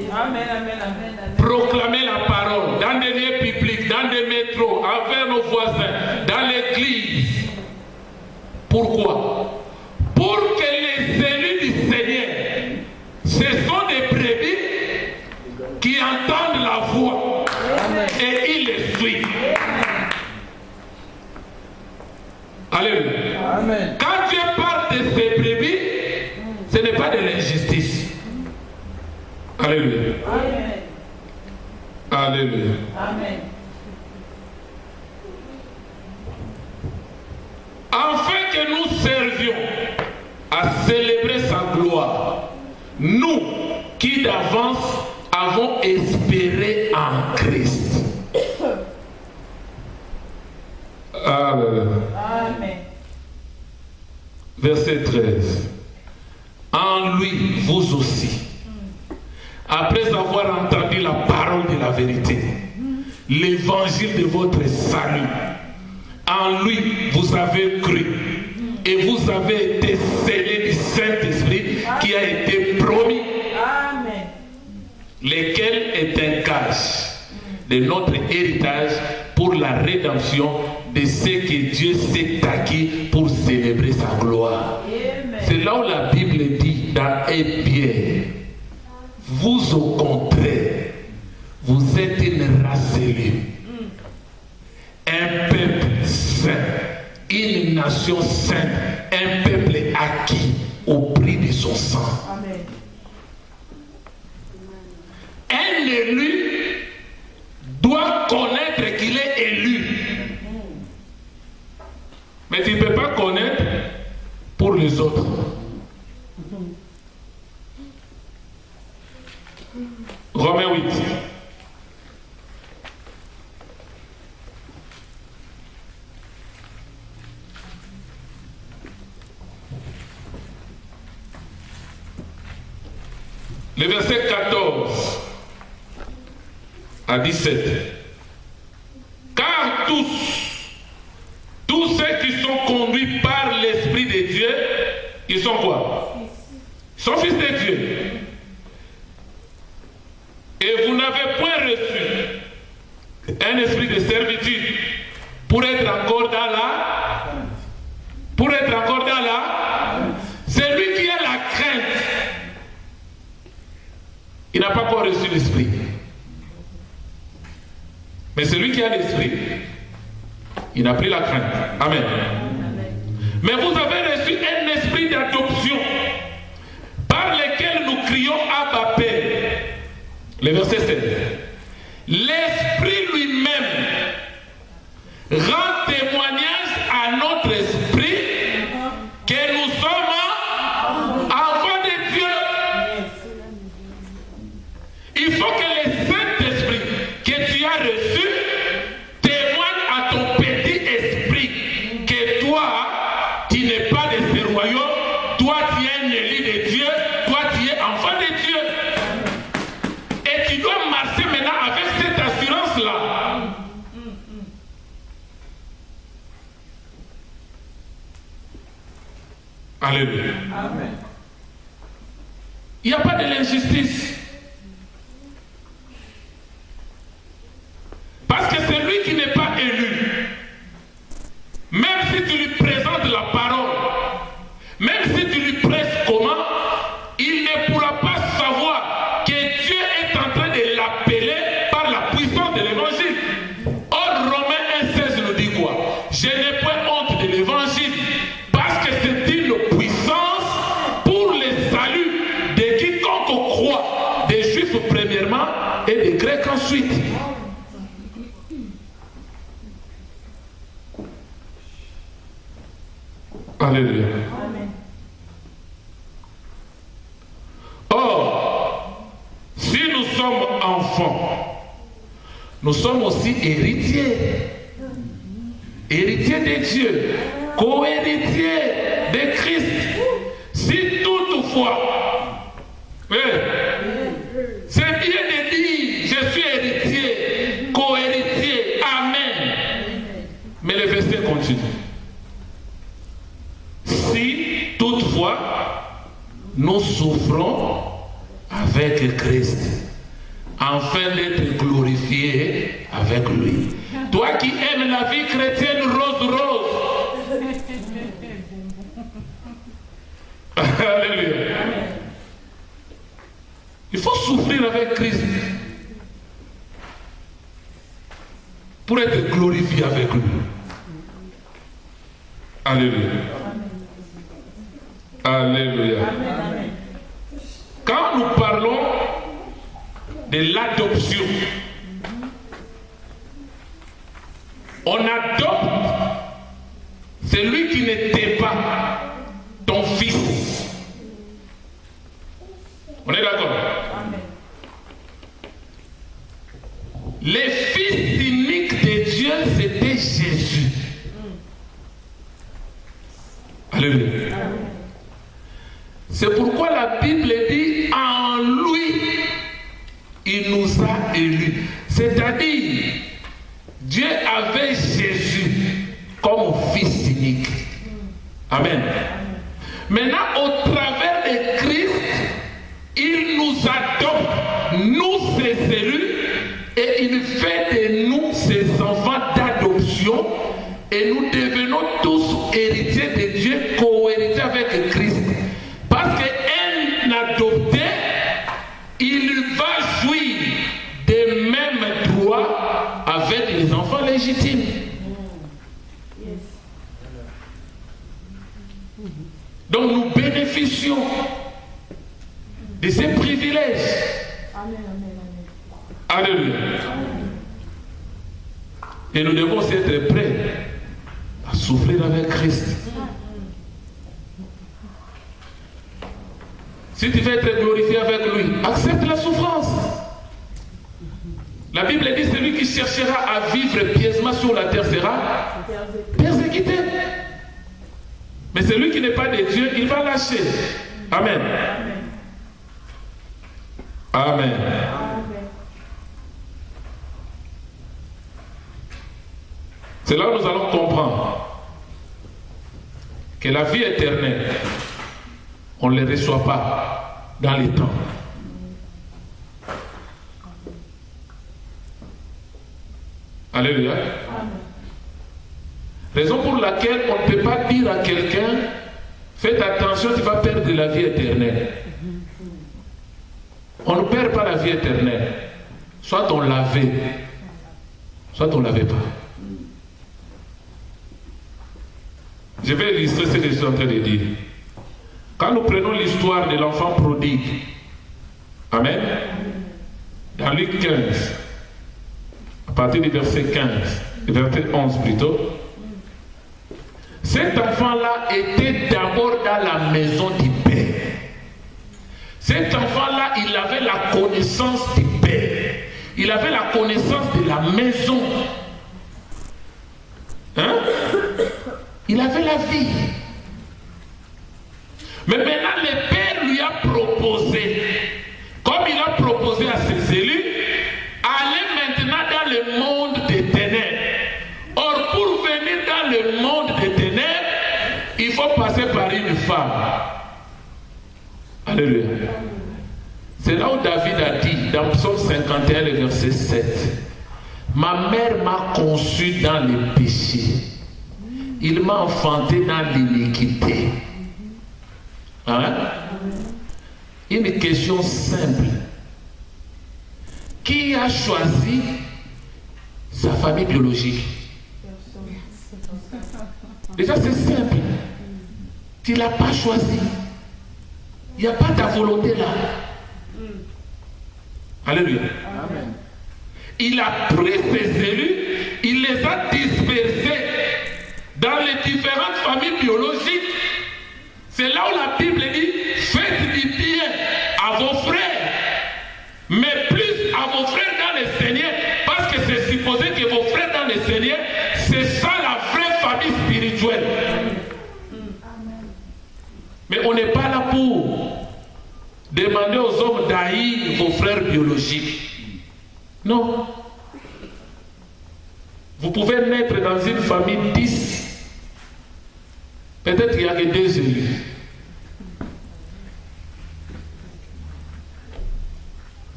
proclamer la parole dans des lieux publics, dans des métros, envers nos voisins, dans l'église. Pourquoi? Pour que les élus du Seigneur, ce sont des brebis qui entendent la voix et ils les suivent. Alléluia. Amen. Quand Dieu parle de ces brebis, ce n'est pas de l'injustice. Alléluia. Amen. Alléluia. Amen. Afin que nous servions à célébrer sa gloire, nous qui d'avance avons espéré en Christ. Amen. Verset 13. En lui, vous aussi, après avoir entendu la parole de la vérité, l'évangile de votre salut, en lui, vous avez cru et vous avez été scellés du Saint-Esprit qui a été promis, lequel est un cache de notre héritage pour la rédemption de ce que Dieu s'est acquis pour célébrer sa gloire. C'est là où la Bible dit dans Pierre, vous au contraire, vous êtes une race élue, un peuple saint, une nation sainte, un peuple acquis au prix de son sang. Amen. Un élu doit connaître qu'il est élu. Mais tu ne peux pas connaître pour les autres. Romains 8. Le verset 14 à 17. Car tous ceux qui sont conduits par l'Esprit de Dieu, ils sont quoi? Ils sont fils de Dieu. Et vous n'avez point reçu un esprit de servitude pour être encore dans celui qui a la crainte. Il n'a pas encore reçu l'esprit. Mais celui qui a l'esprit, il n'a plus la crainte. Amen. Mais vous avez reçu un esprit d'adoption par lequel nous crions Abba Père. Le verset 7. L'Esprit lui-même rend témoignage à notre esprit que nous sommes enfants de Dieu. Il faut que le Saint-Esprit que tu as reçu témoigne à ton petit esprit que toi, tu n'es pas de ce royaume, toi tu es un élu de Dieu, toi tu es enfant de Dieu. Et tu dois marcher maintenant avec cette assurance-là. Alléluia. Amen. Il n'y a pas de l'injustice. Parce que c'est lui qui n'est pas élu. Même si tu lui présentes la parole, même si tu lui prêches comment, il ne pourra pas savoir que Dieu est en train de l'appeler par la puissance de l'évangile. Or, Romains 1,16 nous dit quoi? Je n'ai pas honte de l'évangile, parce que c'est une puissance pour le salut de quiconque croit, des Juifs premièrement et des Grecs ensuite. Alléluia. Amen. Or, si nous sommes enfants, nous sommes aussi héritiers. Héritiers de Dieu, co-héritiers de Christ. Si toutefois, c'est bien de dire, je suis héritier, co-héritier, amen. Mais le verset continue. Si toutefois nous souffrons avec Christ, afin d'être glorifiés avec lui. Toi qui aimes la vie chrétienne rose. Alléluia. Il faut souffrir avec Christ pour être glorifié avec lui. Alléluia. Alléluia. Quand nous parlons de l'adoption, on adopte celui qui n'était pas ton fils. On est d'accord? Les fils uniques de Dieu, c'était Jésus. Alléluia. C'est pourquoi la Bible dit en lui, il nous a élus. C'est-à-dire, Dieu avait Jésus comme fils unique. Amen. Maintenant, au travers de Christ, il nous adopte, nous ses élus, et il fait de nous ses enfants d'adoption, et nous devenons tous héritiers de Dieu, co-héritiers avec Christ. Parce qu'un adopté, il va jouir des mêmes droits avec les enfants légitimes. Donc nous bénéficions de ces privilèges. Alléluia. Et nous devons être prêts à souffrir avec Christ. Si tu veux être glorifié avec lui, accepte la souffrance. La Bible dit celui qui cherchera à vivre pieusement sur la terre sera persécuté. Mais celui qui n'est pas de Dieu, il va lâcher. Amen. Amen. C'est là où nous allons comprendre que la vie éternelle, on ne les reçoit pas dans les temps. Alléluia. Raison pour laquelle on ne peut pas dire à quelqu'un, faites attention, tu vas perdre la vie éternelle. On ne perd pas la vie éternelle. Soit on l'avait, soit on ne l'avait pas. Je vais illustrer ce que je suis en train de dire. Quand nous prenons l'histoire de l'enfant prodigue, amen, dans Luc 15, à partir du verset 15, verset 11 plutôt, cet enfant-là était d'abord dans la maison du Père. Cet enfant-là, il avait la connaissance du Père. Il avait la connaissance de la maison. Hein? Il avait la vie. Mais maintenant, le Père lui a proposé, comme il a proposé à ses élus, allez maintenant dans le monde des ténèbres. Or, pour venir dans le monde des ténèbres, il faut passer par une femme. Alléluia. C'est là où David a dit, dans Psaume 51, le verset 7, « Ma mère m'a conçu dans le péché. Il m'a enfanté dans l'iniquité. » Hein? Une question simple. Qui a choisi sa famille biologique? Déjà, c'est simple. Tu ne l'as pas choisi. Il n'y a pas ta volonté là. Alléluia. Amen. Il a pris ses élus, il les a dispersés dans les différentes familles biologiques. C'est là où la Bible dit, faites du bien à vos frères, mais plus à vos frères dans le Seigneur, parce que c'est supposé que vos frères dans le Seigneur, c'est ça la vraie famille spirituelle. Mais on n'est pas là pour demander aux hommes d'haïr vos frères biologiques. Non. Vous pouvez naître dans une famille 10. Peut-être qu'il y a que 2 élus.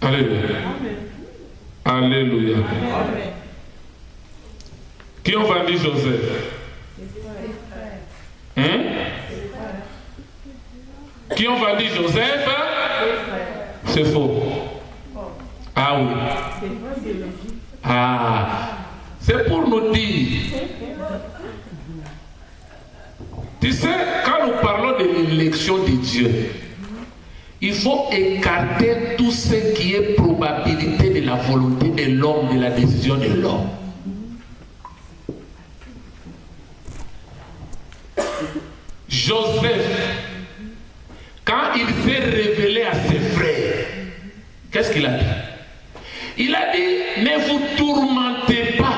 Alléluia. Amen. Alléluia. Amen. Qui ont vendu Joseph? Hein? Qui ont vendu Joseph? C'est faux. Ah oui. Ah, c'est pour nous dire. Tu sais, quand nous parlons de l'élection de Dieu, il faut écarter tout ce qui est probabilité de la volonté de l'homme, de la décision de l'homme. Joseph, quand il s'est révélé à ses frères, qu'est-ce qu'il a dit? Il a dit, ne vous tourmentez pas,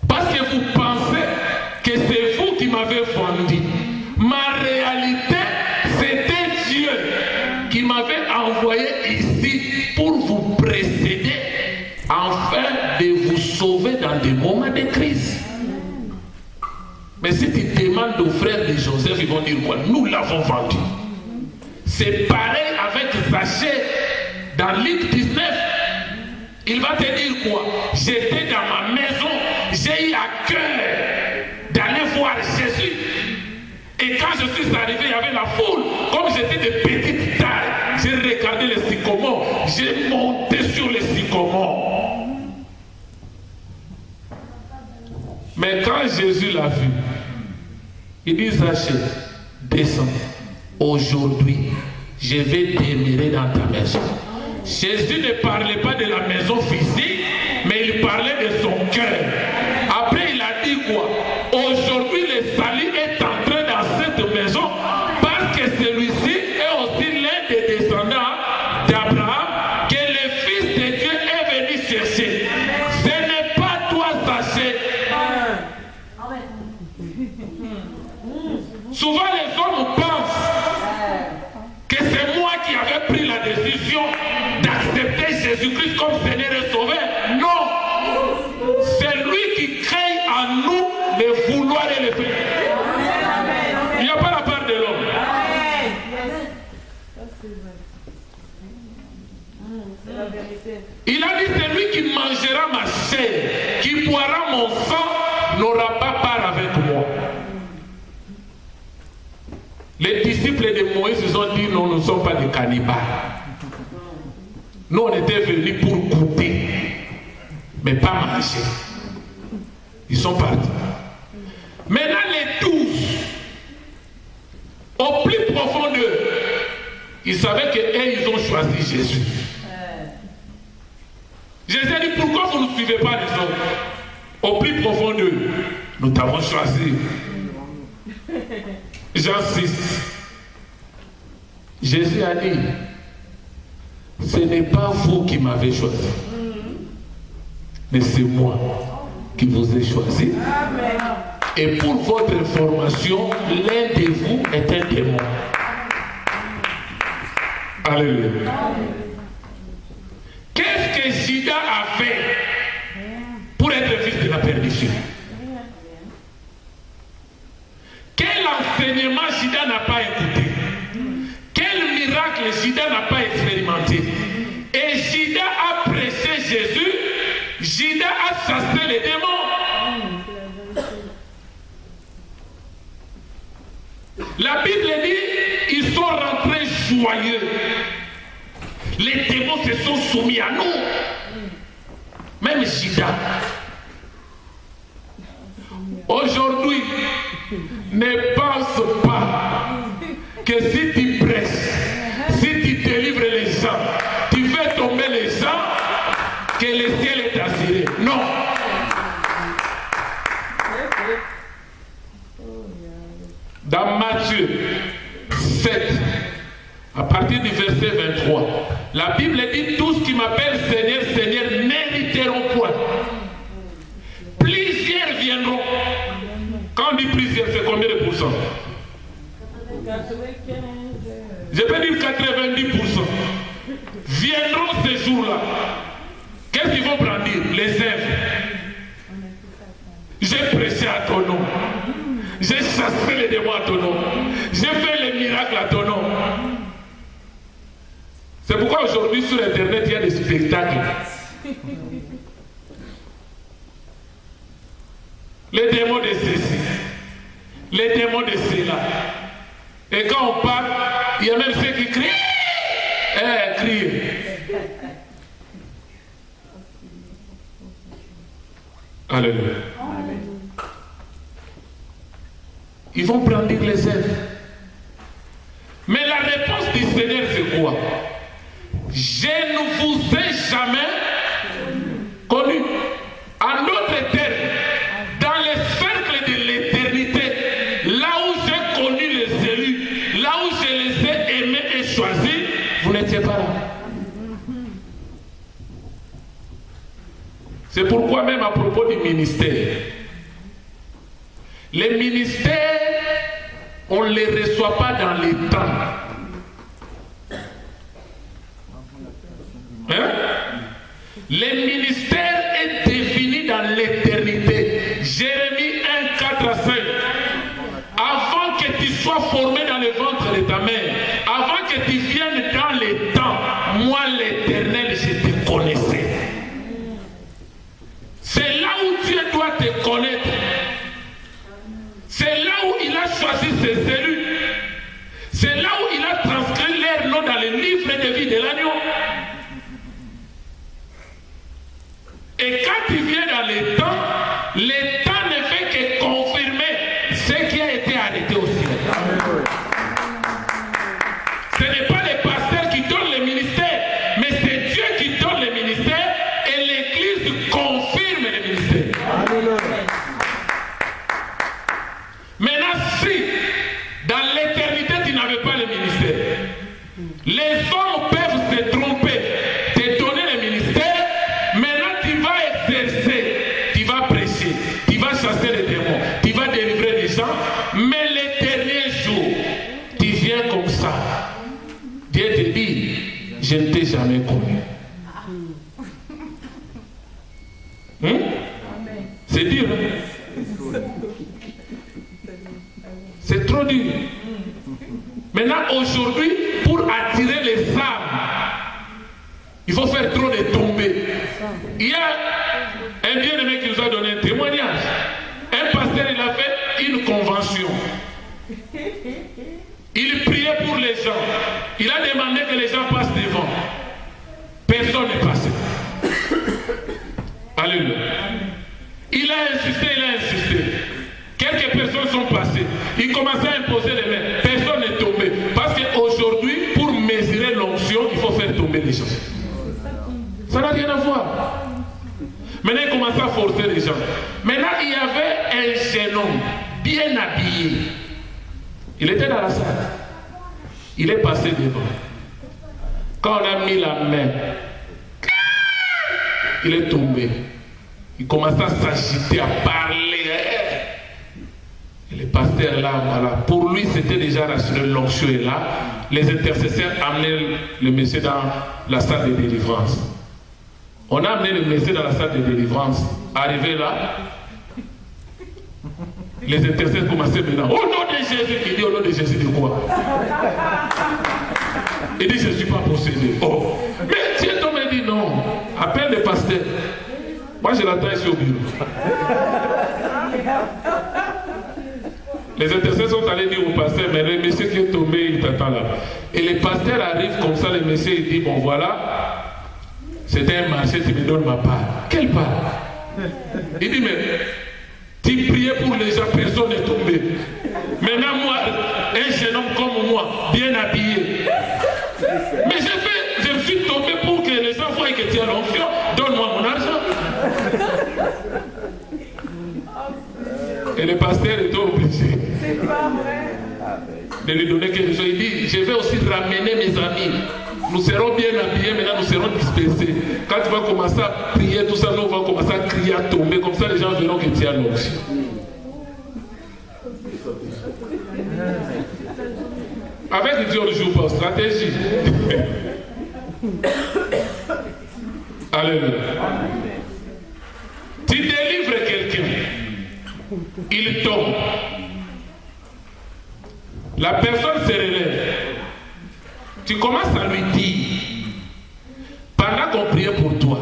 parce que vous pensez que c'est vous qui m'avez vendu. Ma réalité, c'était Dieu qui m'avait envoyé ici pour vous précéder, afin de vous sauver dans des moments de crise. Mais si tu demandes aux frères de Joseph, ils vont dire quoi? Nous l'avons vendu. C'est pareil avec Zachée dans Luc 19. Il va te dire quoi? J'étais dans ma maison, j'ai eu à cœur d'aller voir Jésus. Et quand je suis arrivé, il y avait la foule. Comme j'étais de petite taille, j'ai regardé les sycomores, j'ai monté sur les sycomores. Mais quand Jésus l'a vu, il dit, Zachée, descends. Aujourd'hui, je vais demeurer dans ta maison. Jésus ne parlait pas de la maison physique, mais il parlait de son cœur. Après, il a dit quoi? Aujourd'hui, le salut est entré dans cette maison parce que celui-ci est aussi l'un des descendants d'Abraham que le Fils de Dieu est venu chercher. Ce n'est pas toi, Zachée. Souvent, les hommes pensent que c'est moi qui avais pris la décision d'accepter Jésus-Christ comme Seigneur et Sauveur. Non! C'est lui qui crée en nous le vouloir et le faire. Il n'y a pas la part de l'homme. Il a dit, celui qui mangera ma chair, qui boira mon sang, n'aura pas part avec moi. Les disciples de Moïse, ils ont dit, non, nous ne sommes pas des cannibales. Nous, on était venus pour goûter, mais pas manger. Ils sont partis. Maintenant, les 12, au plus profond d'eux, ils savaient qu'ils ont choisi Jésus. Jésus a dit, pourquoi vous ne suivez pas les autres? Au plus profond d'eux, nous t'avons choisi. Jean 6. Jésus a dit, ce n'est pas vous qui m'avez choisi, mais c'est moi qui vous ai choisi. Amen. Et pour votre information, l'un de vous est un démon. Alléluia. Qu'est-ce que Judas a fait pour être fils de la perdition? Quel enseignement Judas n'a pas écouté? Quel miracle Judas n'a pas expérimenté? Et Judas a prêché Jésus, Judas a chassé les démons. La Bible dit, ils sont rentrés joyeux. Les démons se sont soumis à nous. Même Judas. Aujourd'hui, ne pense pas que si tu prêches, si tu délivres les gens, tu fais tomber les gens, que le ciel est assuré. Non. Dans Matthieu 7, à partir du verset 23, la Bible dit, tous qui m'appellent Seigneur, Seigneur, n'hériteront point. Plusieurs viendront. Quand on dit plusieurs, c'est combien de pourcents? Je peux dire 90%. Viendront ces jours-là. Qu'est-ce qu'ils vont brandir? Les œuvres. J'ai prêché à ton nom. J'ai chassé les démons à ton nom. J'ai fait les miracles à ton nom. C'est pourquoi aujourd'hui sur Internet il y a des spectacles. Les démons de ceci, les démons de cela. Et quand on parle, il y a même ceux qui crient. Crient. Alléluia. Ils vont brandir les œuvres. Mais la réponse du Seigneur, c'est quoi? Je ne vous ai jamais connu. En d'autres termes, dans les cercles de l'éternité, là où j'ai connu les élus, là où je les ai aimés et choisis, vous n'étiez pas là. C'est pourquoi même à propos du ministère, les ministères, on ne les reçoit pas dans les temps. Hein? Les ministères est défini dans l'éternité. Jérémie 1, 4 à 5. Avant que tu sois formé dans le ventre de ta mère, avant que tu viennes dans les temps, moi l'Éternel, je te connaissais. C'est là où Dieu doit te connaître. C'est là où il a choisi ses élus. C'est là où il a transcrit leur nom dans le livre de vie de l'agneau. Et quand tu viens dans les temps ne fait que confirmer ce qui a été arrêté au ciel. Ce n'est pas les pasteurs qui donnent le ministère, mais c'est Dieu qui donne le ministère et l'Église confirme le ministère. Maintenant, si dans l'éternité tu n'avais pas le ministère, les hommes peuvent se tromper, te donner le ministère. Maintenant tu vas exercer, tu vas prêcher, tu vas chasser les démons, tu vas délivrer les gens, mais les derniers jours, tu viens comme ça. Dieu te dit, je ne t'ai jamais connu. C'est dur, hein? C'est trop dur. Maintenant, aujourd'hui, pour attirer les âmes, il faut faire trop de tombées. Il y a un bien-aimé qui nous a donné un témoignage. Un pasteur, il a fait une convention. Il priait pour les gens. Il a demandé que les gens passent devant. Personne n'est passé. Alléluia. Il a insisté. Quelques personnes commençait à imposer les mains. Personne n'est tombé. Parce qu'aujourd'hui, pour mesurer l'onction, il faut faire tomber les gens. Ça n'a rien à voir. Maintenant, il commençait à forcer les gens. Maintenant, il y avait un jeune homme, bien habillé. Il était dans la salle. Il est passé devant. Quand on a mis la main, il est tombé. Il commençait à s'agiter, à parler. Et le pasteur là, voilà. Pour lui, c'était déjà rassuré, l'onction est là. Les intercesseurs amenaient le monsieur dans la salle de délivrance. On a amené le monsieur dans la salle de délivrance. Arrivé là, les intercesseurs commençaient maintenant. Au nom de Jésus, il dit au nom de Jésus de quoi? Il dit je ne suis pas possédé. Oh. Mais Dieu m'a dit non. Appelle le pasteur. Moi je l'attends ici au bureau. Les intercesseurs sont allés dire au pasteur, mais le monsieur qui est tombé, il t'attend là. Et le pasteur arrive comme ça, le monsieur il dit, bon voilà, c'était un marché, tu me donnes ma part. Quelle part? Il dit, mais tu priais pour les gens, personne n'est tombé. Maintenant moi, un jeune homme comme moi, bien habillé. Mais je me suis tombé pour que les gens voient que tu as l'onction, donne-moi mon argent. Et le pasteur était obligé de lui donner quelque chose. Il dit, je vais aussi ramener mes amis. Nous serons bien habillés, maintenant nous serons dispersés. Quand tu vas commencer à prier, tout ça, nous on va commencer à crier, à tomber. Comme ça, les gens verront que tu as l'onction. Avec Dieu, on ne joue pas stratégie. Alléluia. Tu délivres quelqu'un. Il tombe. La personne se relève. Tu commences à lui dire, pendant qu'on priait pour toi,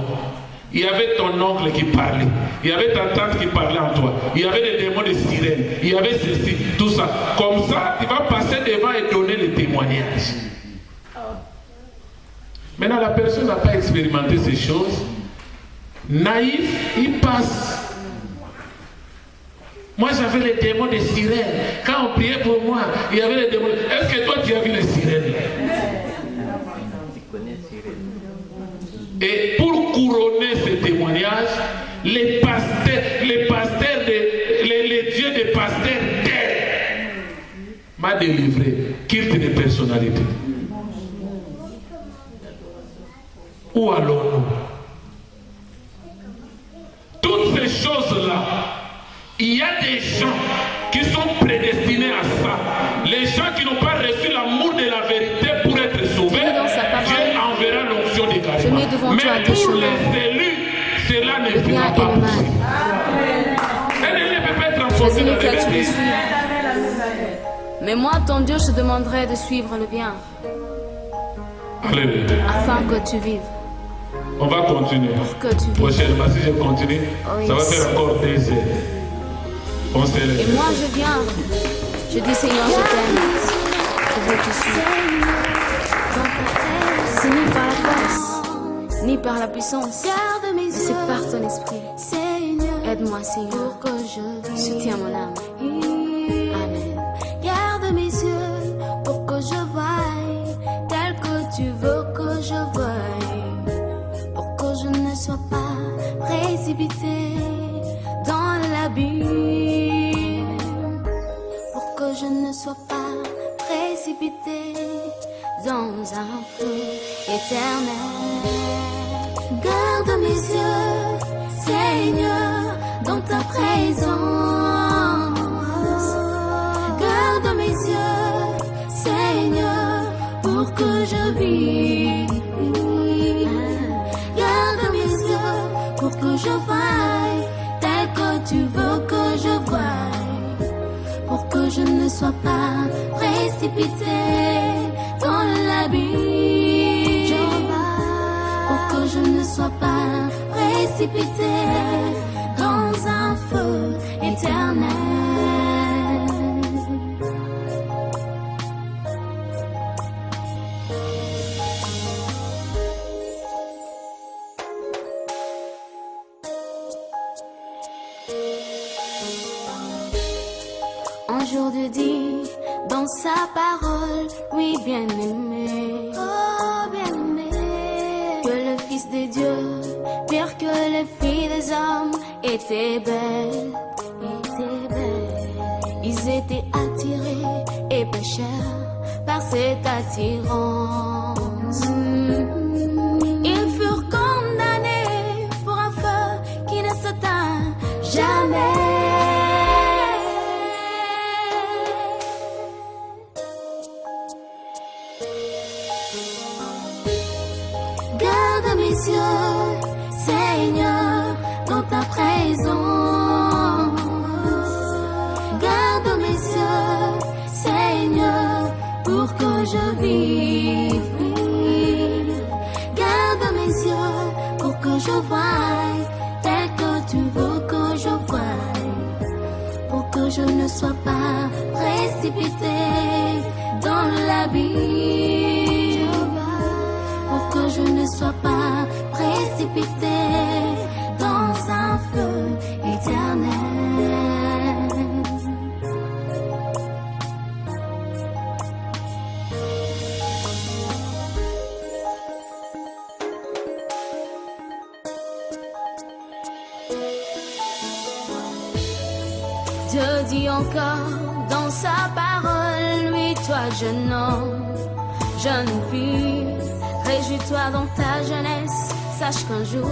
il y avait ton oncle qui parlait, il y avait ta tante qui parlait en toi, il y avait des démons de sirène, il y avait ceci, tout ça. Comme ça, tu vas passer devant et donner le témoignage. Maintenant, la personne n'a pas expérimenté ces choses. Naïf, il passe. Moi, j'avais les démons de sirène. Quand on priait pour moi, il y avait les démons. Est-ce que toi, tu as vu les sirènes? Et pour couronner ces témoignages, les dieux des pasteurs terre m'a délivré. Culte de personnalité. Où allons-nous? Toutes ces choses-là, il y a des gens qui sont prédestinés à ça. Les gens qui n'ont pas reçu l'amour de la vérité pour être sauvés, Dieu enverra l'onction des carréments. Mais pour les élus, cela ne sera pas possible. Elle ne peut pas être transformée dans les bêtises. Mais moi, ton Dieu, je te demanderai de suivre le bien. Alléluia. Afin que tu vives. On va continuer. Prochainement, si je continue, ça va faire encore des heures. Et moi je viens, je dis Seigneur, je t'aime, je veux te suivre. C'est ni par la force, ni par la puissance, mais c'est par ton esprit. Aide-moi Seigneur, que je soutiens mon âme. Amen. Garde mes yeux pour que je voie tel que tu veux que je voie, pour que je ne sois pas précipité dans l'abîme, pour que je ne sois pas précipité dans un feu éternel. Garde mes yeux, Seigneur, dans ta présence. Garde mes yeux, Seigneur, pour que je vive. Garde mes yeux pour que je voie tel que tu veux que je voie, pour que je ne sois pas précipité dans l'abîme, pour que je ne sois pas précipité dans un feu éternel. aujourd'hui dit dans sa parole, oui bien-aimé, oh bien-aimé, que le Fils de Dieu, pire que les filles des hommes, était belle, était belle. Ils étaient attirés et pécheurs par cette attirance. Ils furent condamnés pour un feu qui ne s'éteint jamais. Garde mes yeux, Seigneur, dans ta présence. Garde mes yeux, Seigneur, pour que je vive. Garde mes yeux pour que je voie tel que tu veux que je voie. Pour que je ne sois pas précipité dans l'abîme. Pour que je ne sois pas précipité dans un feu éternel. Dieu dit encore dans sa parole, lui toi jeune homme, jeune fille, réjouis-toi dans ta jeunesse, sache qu'un jour